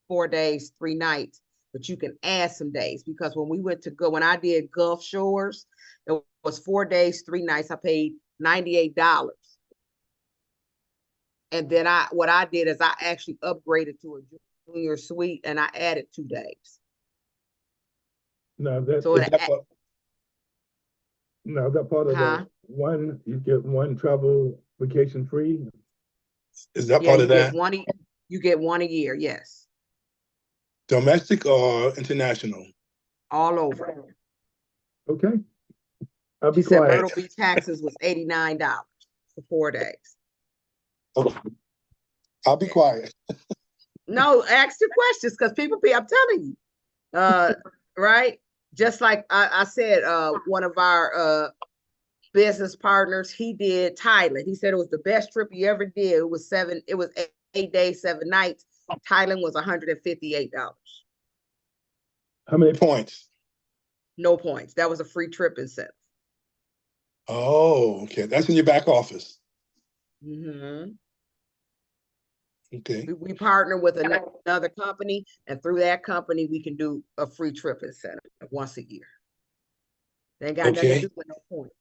4 days, 3 nights, but you can add some days because when I did Gulf Shores, it was 4 days, 3 nights. I paid $98. And then what I did is I actually upgraded to a junior suite and I added 2 days. Now that part of the one, you get one travel vacation free. Is that part of that? You get one a year, yes. Domestic or international? All over. Okay. I'll be She said quiet. Myrtle Beach taxes was $89 for 4 days. Okay. I'll be quiet. No, ask your questions because I'm telling you. Right? Just like I said, one of our business partners, he did Thailand. He said it was the best trip he ever did. It was 8 days, 7 nights. Thailand was $158. How many points? No points. That was a free trip incentive. Oh, okay. That's in your back office. Mm-hmm. Okay. We partner with another company, and through that company, we can do a free trip incentive once a year. They ain't got nothing to do with no points.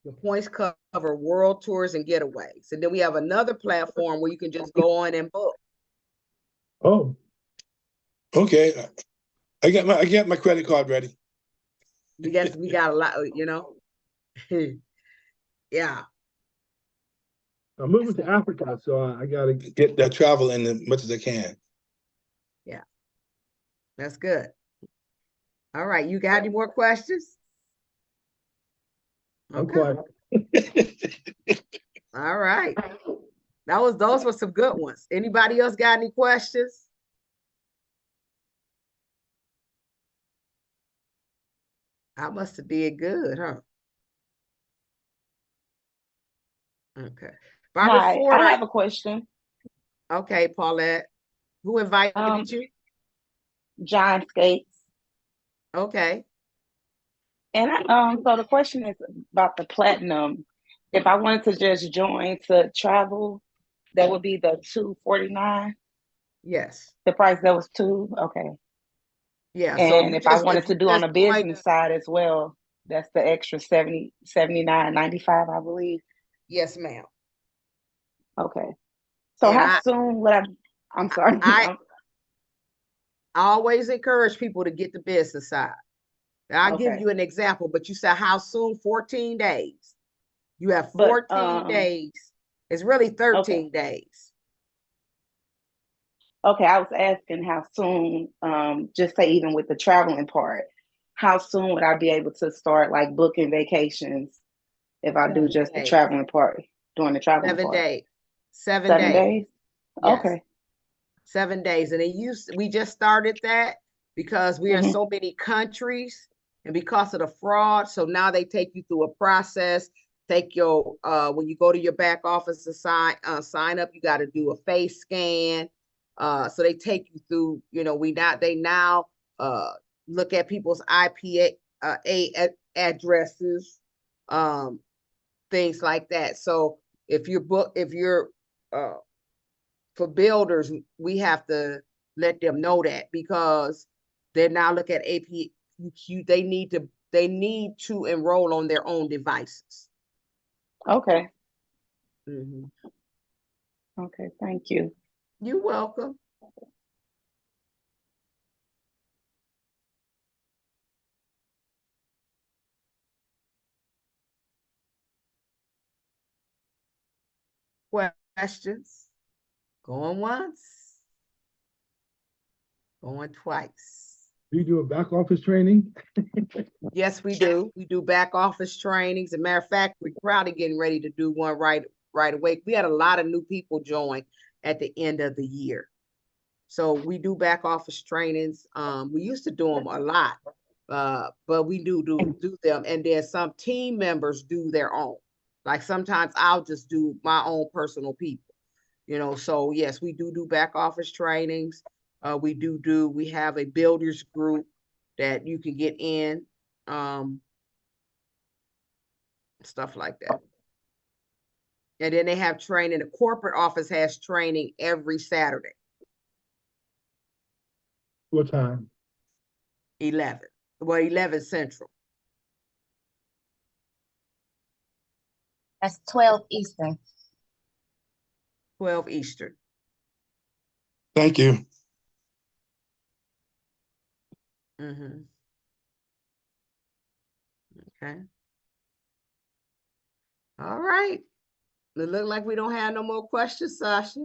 The points cover world tours and getaways. And then we have another platform where you can just go on and book. Oh, okay. I got my credit card ready. We got a lot, you know. Yeah. I'm moving to Africa, so I gotta get that travel in as much as I can. Yeah. That's good. All right. You got any more questions? Okay. All right. Those were some good ones. Anybody else got any questions? I must have did good, huh? Okay. Barbara Hi, Ford, I have a question. Okay, Paulette. Who invited you? John Skates. Okay. And so the question is about the platinum. If I wanted to just join to travel, that would be the $249. Yes. The price that was two. Okay. Yeah. And if I wanted to do on the join business side as well, that's the extra 79.95, I believe. Yes, ma'am. Okay. So And how soon would I'm sorry. I always encourage people to get the business side. I'll give you an example, but you said how soon? 14 days. You have 14 days. It's really 13 days. Okay, I was asking how soon, just say even with the traveling part, how soon would I be able to start like booking vacations if I do just the traveling part, during the traveling 7 part? days. 7 7 days. days? Yes. Okay. 7 days. And we just started that because we're in so many countries and because of the fraud. So now they take you through a process. Take your when you go to your back office to sign up, you got to do a face scan. So they take you through, they now look at people's IP addresses, things like that. So if you're for builders, we have to let them know that because they now look at APQ. They need to enroll on their own devices. Okay. Mm-hmm. Okay, thank you. You're welcome. Questions? Going once, going twice. Do you do a back office training? Yes, we do. We do back office trainings. As a matter of fact, we're probably getting ready to do one right away. We had a lot of new people join at the end of the year. So we do back office trainings. We used to do them a lot, but we do them. And then some team members do their own. Like sometimes I'll just do my own personal people. So yes, we do back office trainings. We have a builders group that you can get in, stuff like that. And then they have training. The corporate office has training every Saturday. What time? 11. Well, 11 Central. That's 12 Eastern. 12 Eastern. Thank you. Mm-hmm. Okay. All right. It look like we don't have no more questions, Sasha.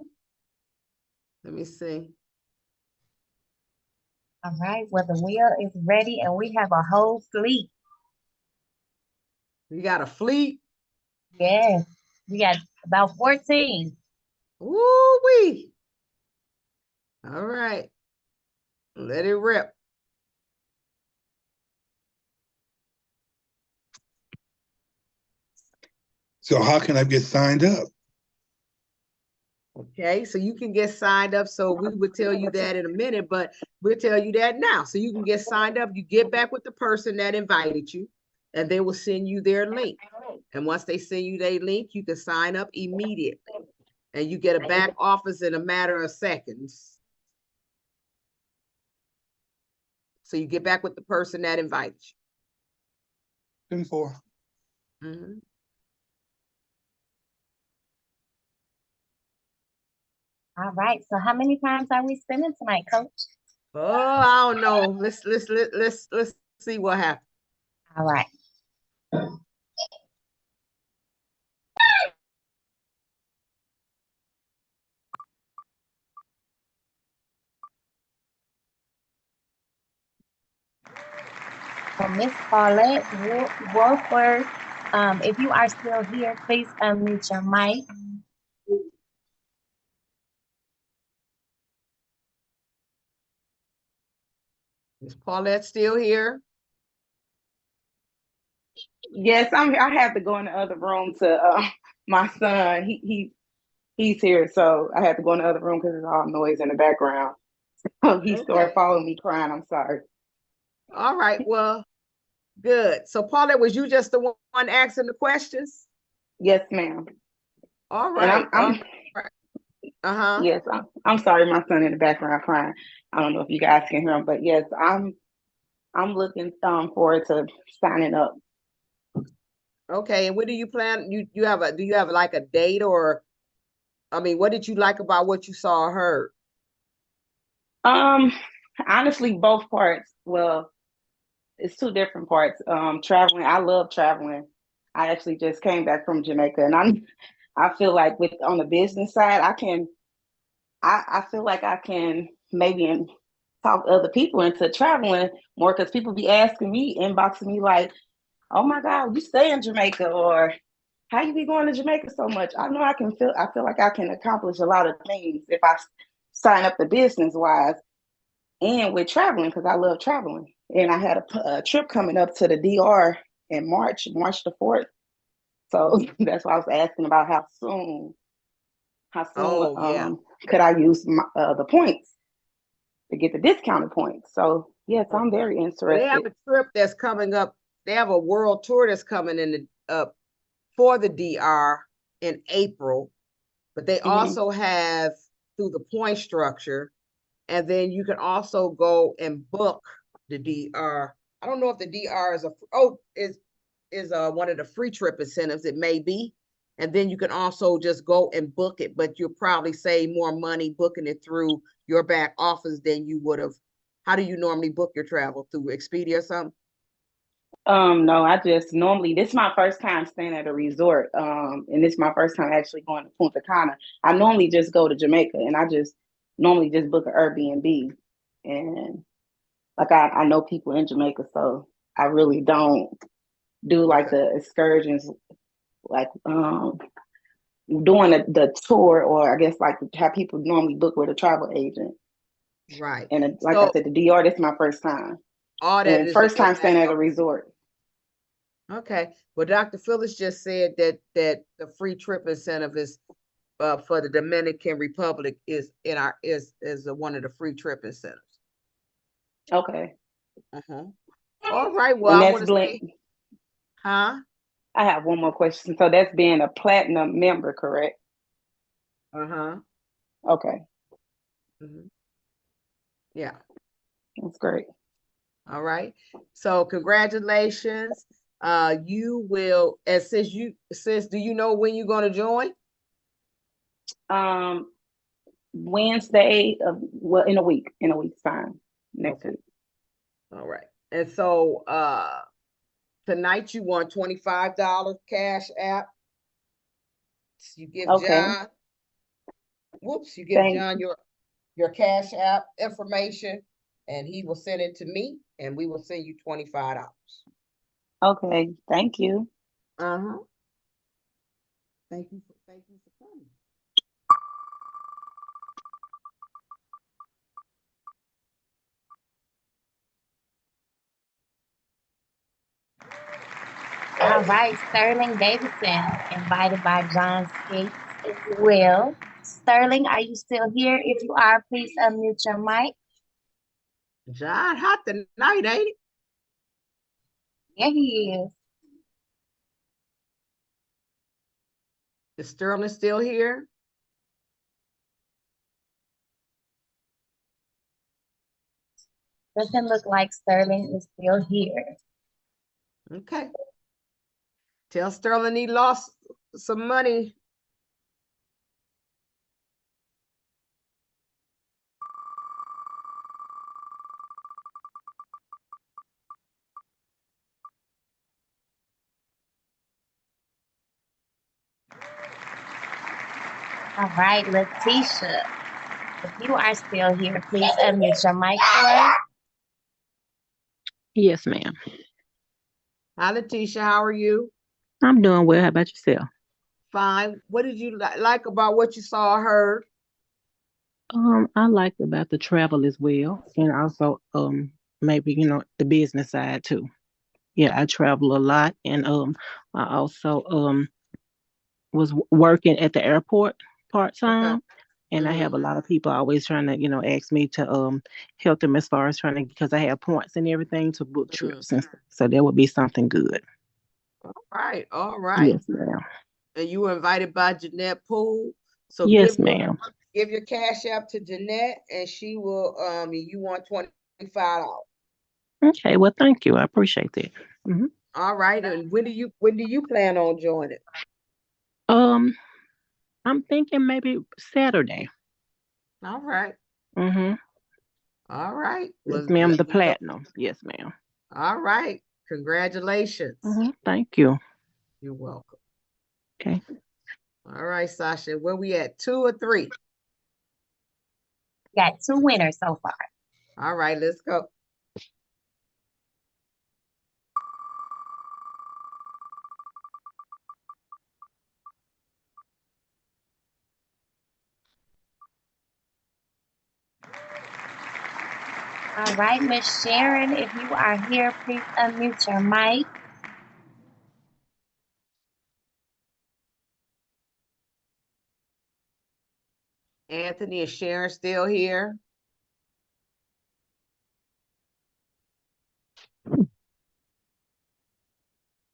Let me see. All right. Well, the wheel is ready and we have a whole fleet. We got a fleet. Yes. We got about 14. Woo-wee. All right. Let it rip. So how can I get signed up? Okay, so you can get signed up. So we would tell you that in a minute, but we'll tell you that now. So you can get signed up. You get back with the person that invited you, and they will send you their link. And once they send you their link, you can sign up immediately. And you get a back office in a matter of seconds. So you get back with the person that invited you. 10-4. Mm-hmm. All right. So how many times are we spending tonight, Coach? Oh, I don't know. Let's see what happens. All right. So Miss Paulette Wolford, if you are still here, please unmute your mic. Is Paulette still here? Yes, I have to go in the other room to my son. He's here, so I have to go in the other room because there's all noise in the background. He started following me crying. I'm sorry. All right, well, good. So Paulette, was you just the one asking the questions? Yes, ma'am. All right. And Uh-huh. Yes, I'm sorry, my son in the background crying. I don't know if you guys can hear him, but yes, I'm looking forward to signing up. Okay, and what do you plan? Do you have like a date, or I mean, what did you like about what you saw or heard? Honestly, both parts. Well, it's two different parts. Traveling, I love traveling. I actually just came back from Jamaica, and I feel like on the business side, I feel like I can maybe talk other people into traveling more because people be asking me, inboxing me like, "Oh my God, you stay in Jamaica," or "How you be going to Jamaica so much?" I know I feel like I can accomplish a lot of things if I sign up the business wise and with traveling because I love traveling. And I had a trip coming up to the DR in March the 4th. So that's why I was asking about how soon could I use the points to get the discounted points. So yes, I'm very interested. They have a trip that's coming up. They have a world tour that's coming in for the DR in April, but they also have through the point structure, and then you can also go and book the DR. I don't know if the DR is one of the free trip incentives. It may be. And then you can also just go and book it, but you'll probably save more money booking it through your back office than you would have. How do you normally book your travel? Through Expedia or something? No, I just normally, this is my first time staying at a resort. And this is my first time actually going to Punta Cana. I normally just go to Jamaica and I just normally just book an Airbnb. And like I know people in Jamaica, so I really don't do like the excursions, like doing the tour, or I guess like how people normally book with a travel agent. Right. And like I said, the DR, this is my first time. All that and is first time staying at a resort. Okay. Well, Dr. Phyllis just said that the free trip incentive is for the Dominican Republic is one of the free trip incentives. Okay. All right. Well, I want to say, I have one more question. So that's being a platinum member, correct? Okay. Yeah. That's great. All right. So congratulations. You will, and sis, do you know when you're going to join? Wednesday of in a week's time, next week. All right. And so tonight you won $25 cash app. You give John, you give John your cash app information, and he will send it to me, and we will send you $25. Okay, thank you. Uh-huh. Thank you for coming. All right, Sterling Davidson, invited by John Skates as well. Sterling, are you still here? If you are, please unmute your mic. John, hot tonight, ain't it? Yeah, he is. Is Sterling still here? Doesn't look like Sterling is still here. Okay. Tell Sterling he lost some money. All right, Letitia, if you are still here, please unmute your mic for us. Yes, ma'am. Hi, Letitia. How are you? I'm doing well. How about yourself? Fine. What did you like about what you saw or heard? I liked about the travel as well, and also maybe the business side too. Yeah, I travel a lot, and I also was working at the airport part-time, and I have a lot of people always trying to ask me to help them as far as trying to, because I have points and everything to book trips, and so that would be something good. All right. Yes, ma'am. And you were invited by Jeanette Poole. So Yes, ma'am. give your cash app to Jeanette, and she will you want $25. Okay, well, thank you. I appreciate that. All right. And when do you plan on joining? I'm thinking maybe Saturday. All right. All right. Yes, ma'am. The platinum. Yes, ma'am. All right. Congratulations. Thank you. You're welcome. Okay. All right, Sasha. Where we at? 2 or 3? Got 2 winners so far. All right, let's go. All right, Miss Sharon, if you are here, please unmute your mic. Anthony, is Sharon still here?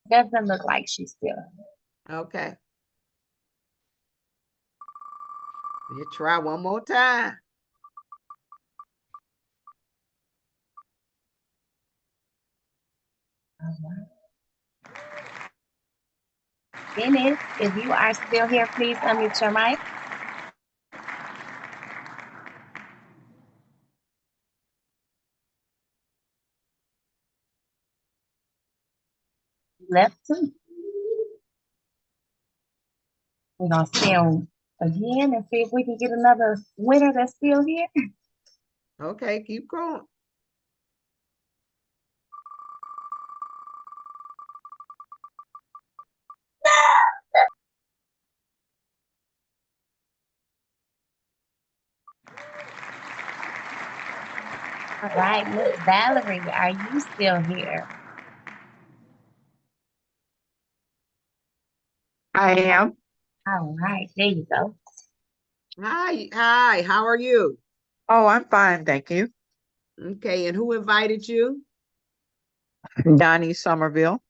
Doesn't look like she's still here. Okay. You try one more time. Dennis, if you are still here, please unmute your mic. Left too. We're gonna see him again and see if we can get another winner that's still here. Okay, keep going. All right, Miss Valerie, are you still here? I am. All right, there you go. Hi, how are you? Oh, I'm fine, thank you. Okay, and who invited you? Donnie Somerville.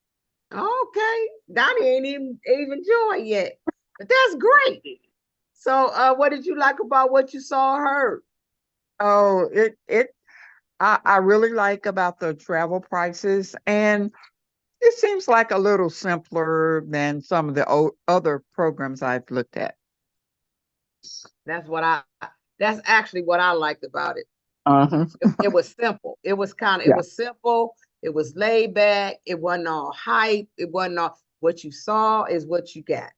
Okay, Donnie ain't even joined yet, but that's great. So, what did you like about what you saw or heard? Oh, I really like about the travel prices, and it seems like a little simpler than some of the other programs I've looked at. That's actually what I liked about it. Uh-huh. It was simple. It was Yeah. simple. It was laid back. It wasn't all hype. It wasn't all, what you saw is what you got.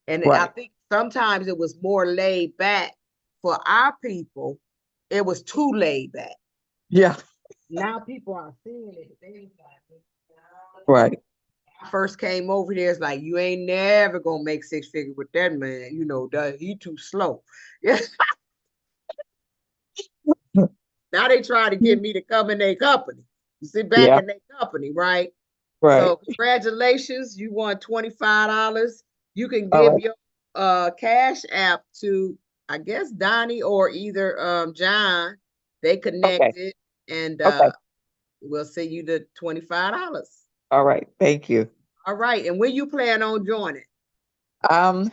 And I Right. think sometimes it was more laid back for our people. It was too laid back. Yeah. Now people are seeing it. They like, Right. I first came over here, it's like, you ain't never gonna make 6 figure with that man. You know, he too slow. Yeah. Now they try to get me to come in their company, sit back Yeah. in their company, right? Right. So congratulations, you won $25. You can All give right. your cash app to, I guess, Donnie or either John. They Okay. connected, and Okay. we'll send you the $25. All right. Thank you. All right, and when you plan on joining? Um,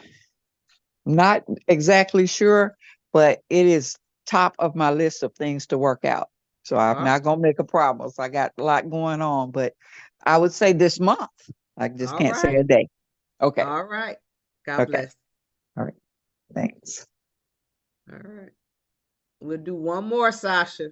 Not exactly sure, but it is top of my list of things to work out. So I'm not gonna make a promise. I got a lot going on, but I would say this month. I just All can't say right. a day. Okay. All right. God Okay. bless. All right. Thanks. All right. We'll do one more, Sasha.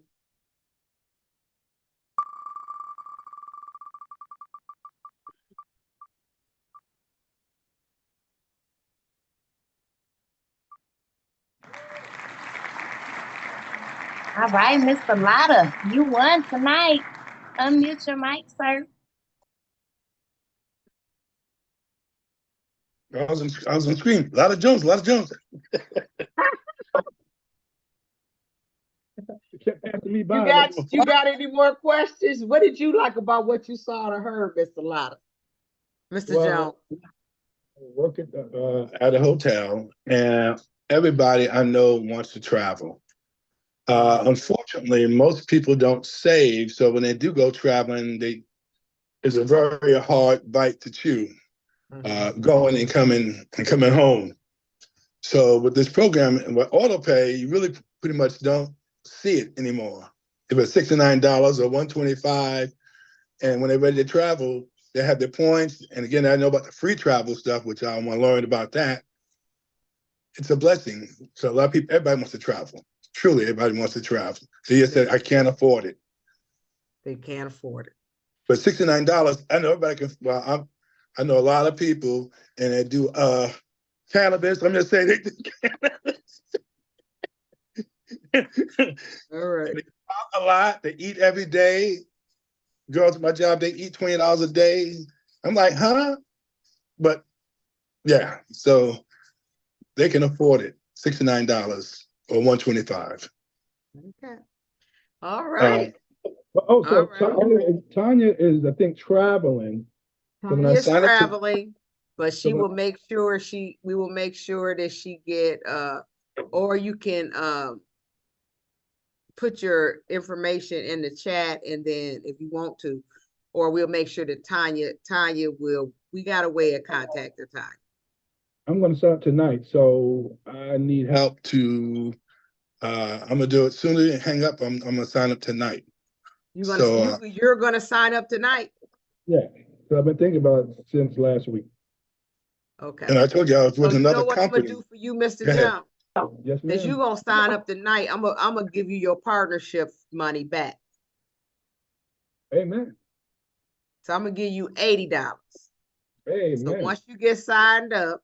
All right, Mr. Lotta, you won tonight. Unmute your mic, sir. I was on screen. A lot of Jones, a lot of Jones. It kept passing me by. You got any more questions? What did you like about what you saw or heard, Mr. Lotta? Mr. Jones. I work at a hotel, and everybody I know wants to travel. Unfortunately, most people don't save, so when they do go traveling, it's a very hard bite to chew. Going and coming home. So with this program, with auto pay, you really pretty much don't see it anymore. If it's $69 or $125, and when they're ready to travel, they have their points. And again, I know about the free travel stuff, which I want to learn about that. It's a blessing. So a lot of people, everybody wants to travel. Truly, everybody wants to travel. So you said, I can't afford it. They can't afford it. But $69, I know everybody can. Well, I know a lot of people, and they do cannabis. I'm just saying they do cannabis. All right. They talk a lot. They eat every day. Girls at my job, they eat $20 a day. I'm like, huh? But yeah, so they can afford it. $69 or $125. Okay. All right. So All Tanya is, I think, traveling. Tanya is traveling, but we will make sure that she get or you can put your information in the chat, and then if you want to, or we'll make sure that Tanya we got a way of contacting Tanya. I'm going to sign up tonight, so I need help to. I'm gonna do it soon as you hang up. I'm gonna sign up tonight. You're gonna sign up tonight? Yeah. So I've been thinking about it since last week. Okay. And I told you I was with another what company. I'm gonna do for you, Mr. John? Yes, ma'am. Because you're gonna sign up tonight. I'm gonna give you your partnership money back. Amen. So I'm gonna give you $80. Amen. So once you get signed up,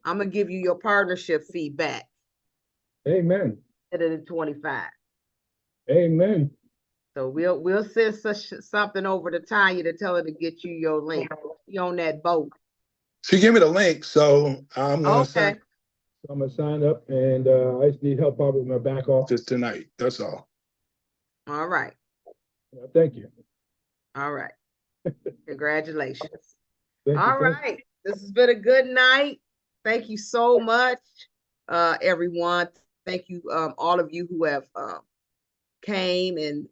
I'm gonna give you your partnership fee back. Amen. Instead of the 25. Amen. So we'll send something over to Tanya to tell her to get you your link. You on that boat. She gave me the link, so I'm gonna okay. I'm gonna sign up, and I just need help out with my back office tonight. That's all. All right. Thank you. All right. Congratulations. Thank you. All right. This has been a good night. Thank you so much, everyone. Thank you, all of you who have came and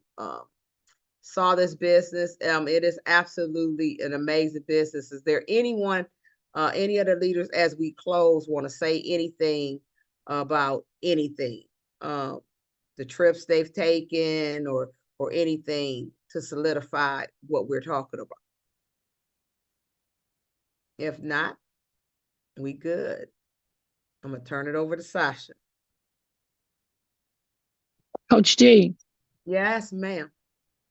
saw this business. It is absolutely an amazing business. Is there anyone, any other leaders, as we close, want to say anything about anything? The trips they've taken, or or anything to solidify what we're talking about? If not, we good. I'm gonna turn it over to Sasha. Coach G. Yes, ma'am.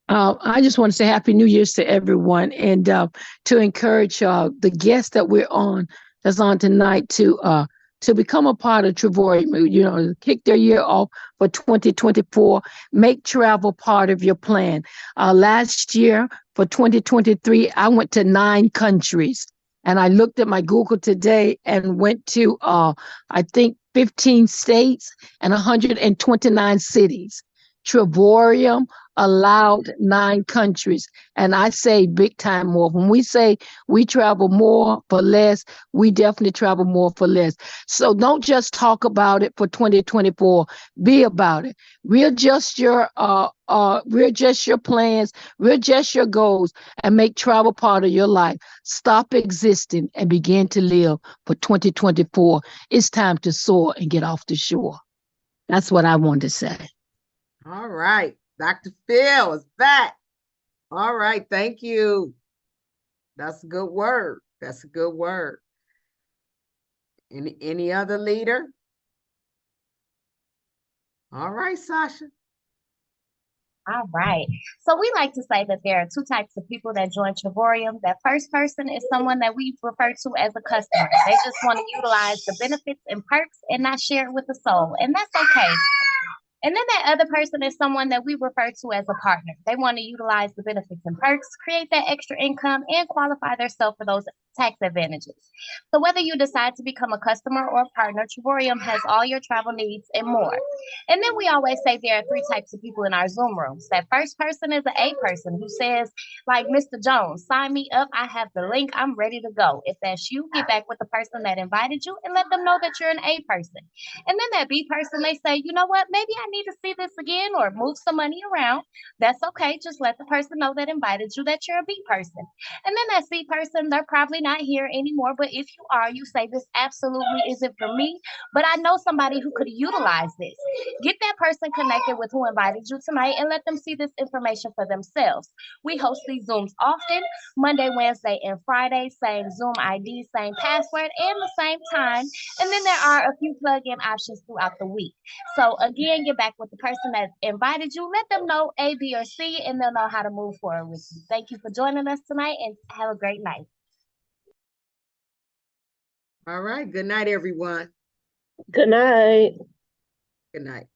I just want to say Happy New Year's to everyone, and to encourage the guests that we're on, that's on tonight, to become a part of Travorium. You know, kick their year off for 2024. Make travel part of your plan. Last year for 2023, I went to 9 countries, and I looked at my Google today and went to I think 15 states and 129 cities. Travorium allowed 9 countries, and I say big time more. When we say we travel more for less, we definitely travel more for less. So don't just talk about it for 2024. Be about it. Readjust your plans, readjust your goals, and make travel part of your life. Stop existing and begin to live for 2024. It's time to soar and get off the shore. That's what I wanted to say. All right. Dr. Phil is back. All right. Thank you. That's a good word. That's a good word. Any other leader? All right, Sasha. All right. So we like to say that there are 2 types of people that join Travorium. That first person is someone that we refer to as a customer. They just want to utilize the benefits and perks and not share it with the soul. And that's okay. And then that other person is someone that we refer to as a partner. They want to utilize the benefits and perks, create that extra income, and qualify themselves for those tax advantages. So whether you decide to become a customer or a partner, Travorium has all your travel needs and more. And then we always say there are 3 types of people in our Zoom rooms. That first person is an A person who says, like Mr. Jones, sign me up. I have the link. I'm ready to go. If that's you, get back with the person that invited you and let them know that you're an A person. And then that B person, they say, you know what, maybe I need to see this again or move some money around. That's okay. Just let the person know that invited you that you're a B person. And then that C person, they're probably not here anymore. But if you are, you say this absolutely isn't for me, but I know somebody who could utilize this. Get that person connected with who invited you tonight and let them see this information for themselves. We host these Zooms often, Monday, Wednesday, and Friday. Same Zoom ID, same password, and the same time. And then there are a few plug-in options throughout the week. So again, get back with the person that invited you. Let them know A, B, or C, and they'll know how to move forward with you. Thank you for joining us tonight, and have a great night. All right. Good night, everyone. Good night. Good night.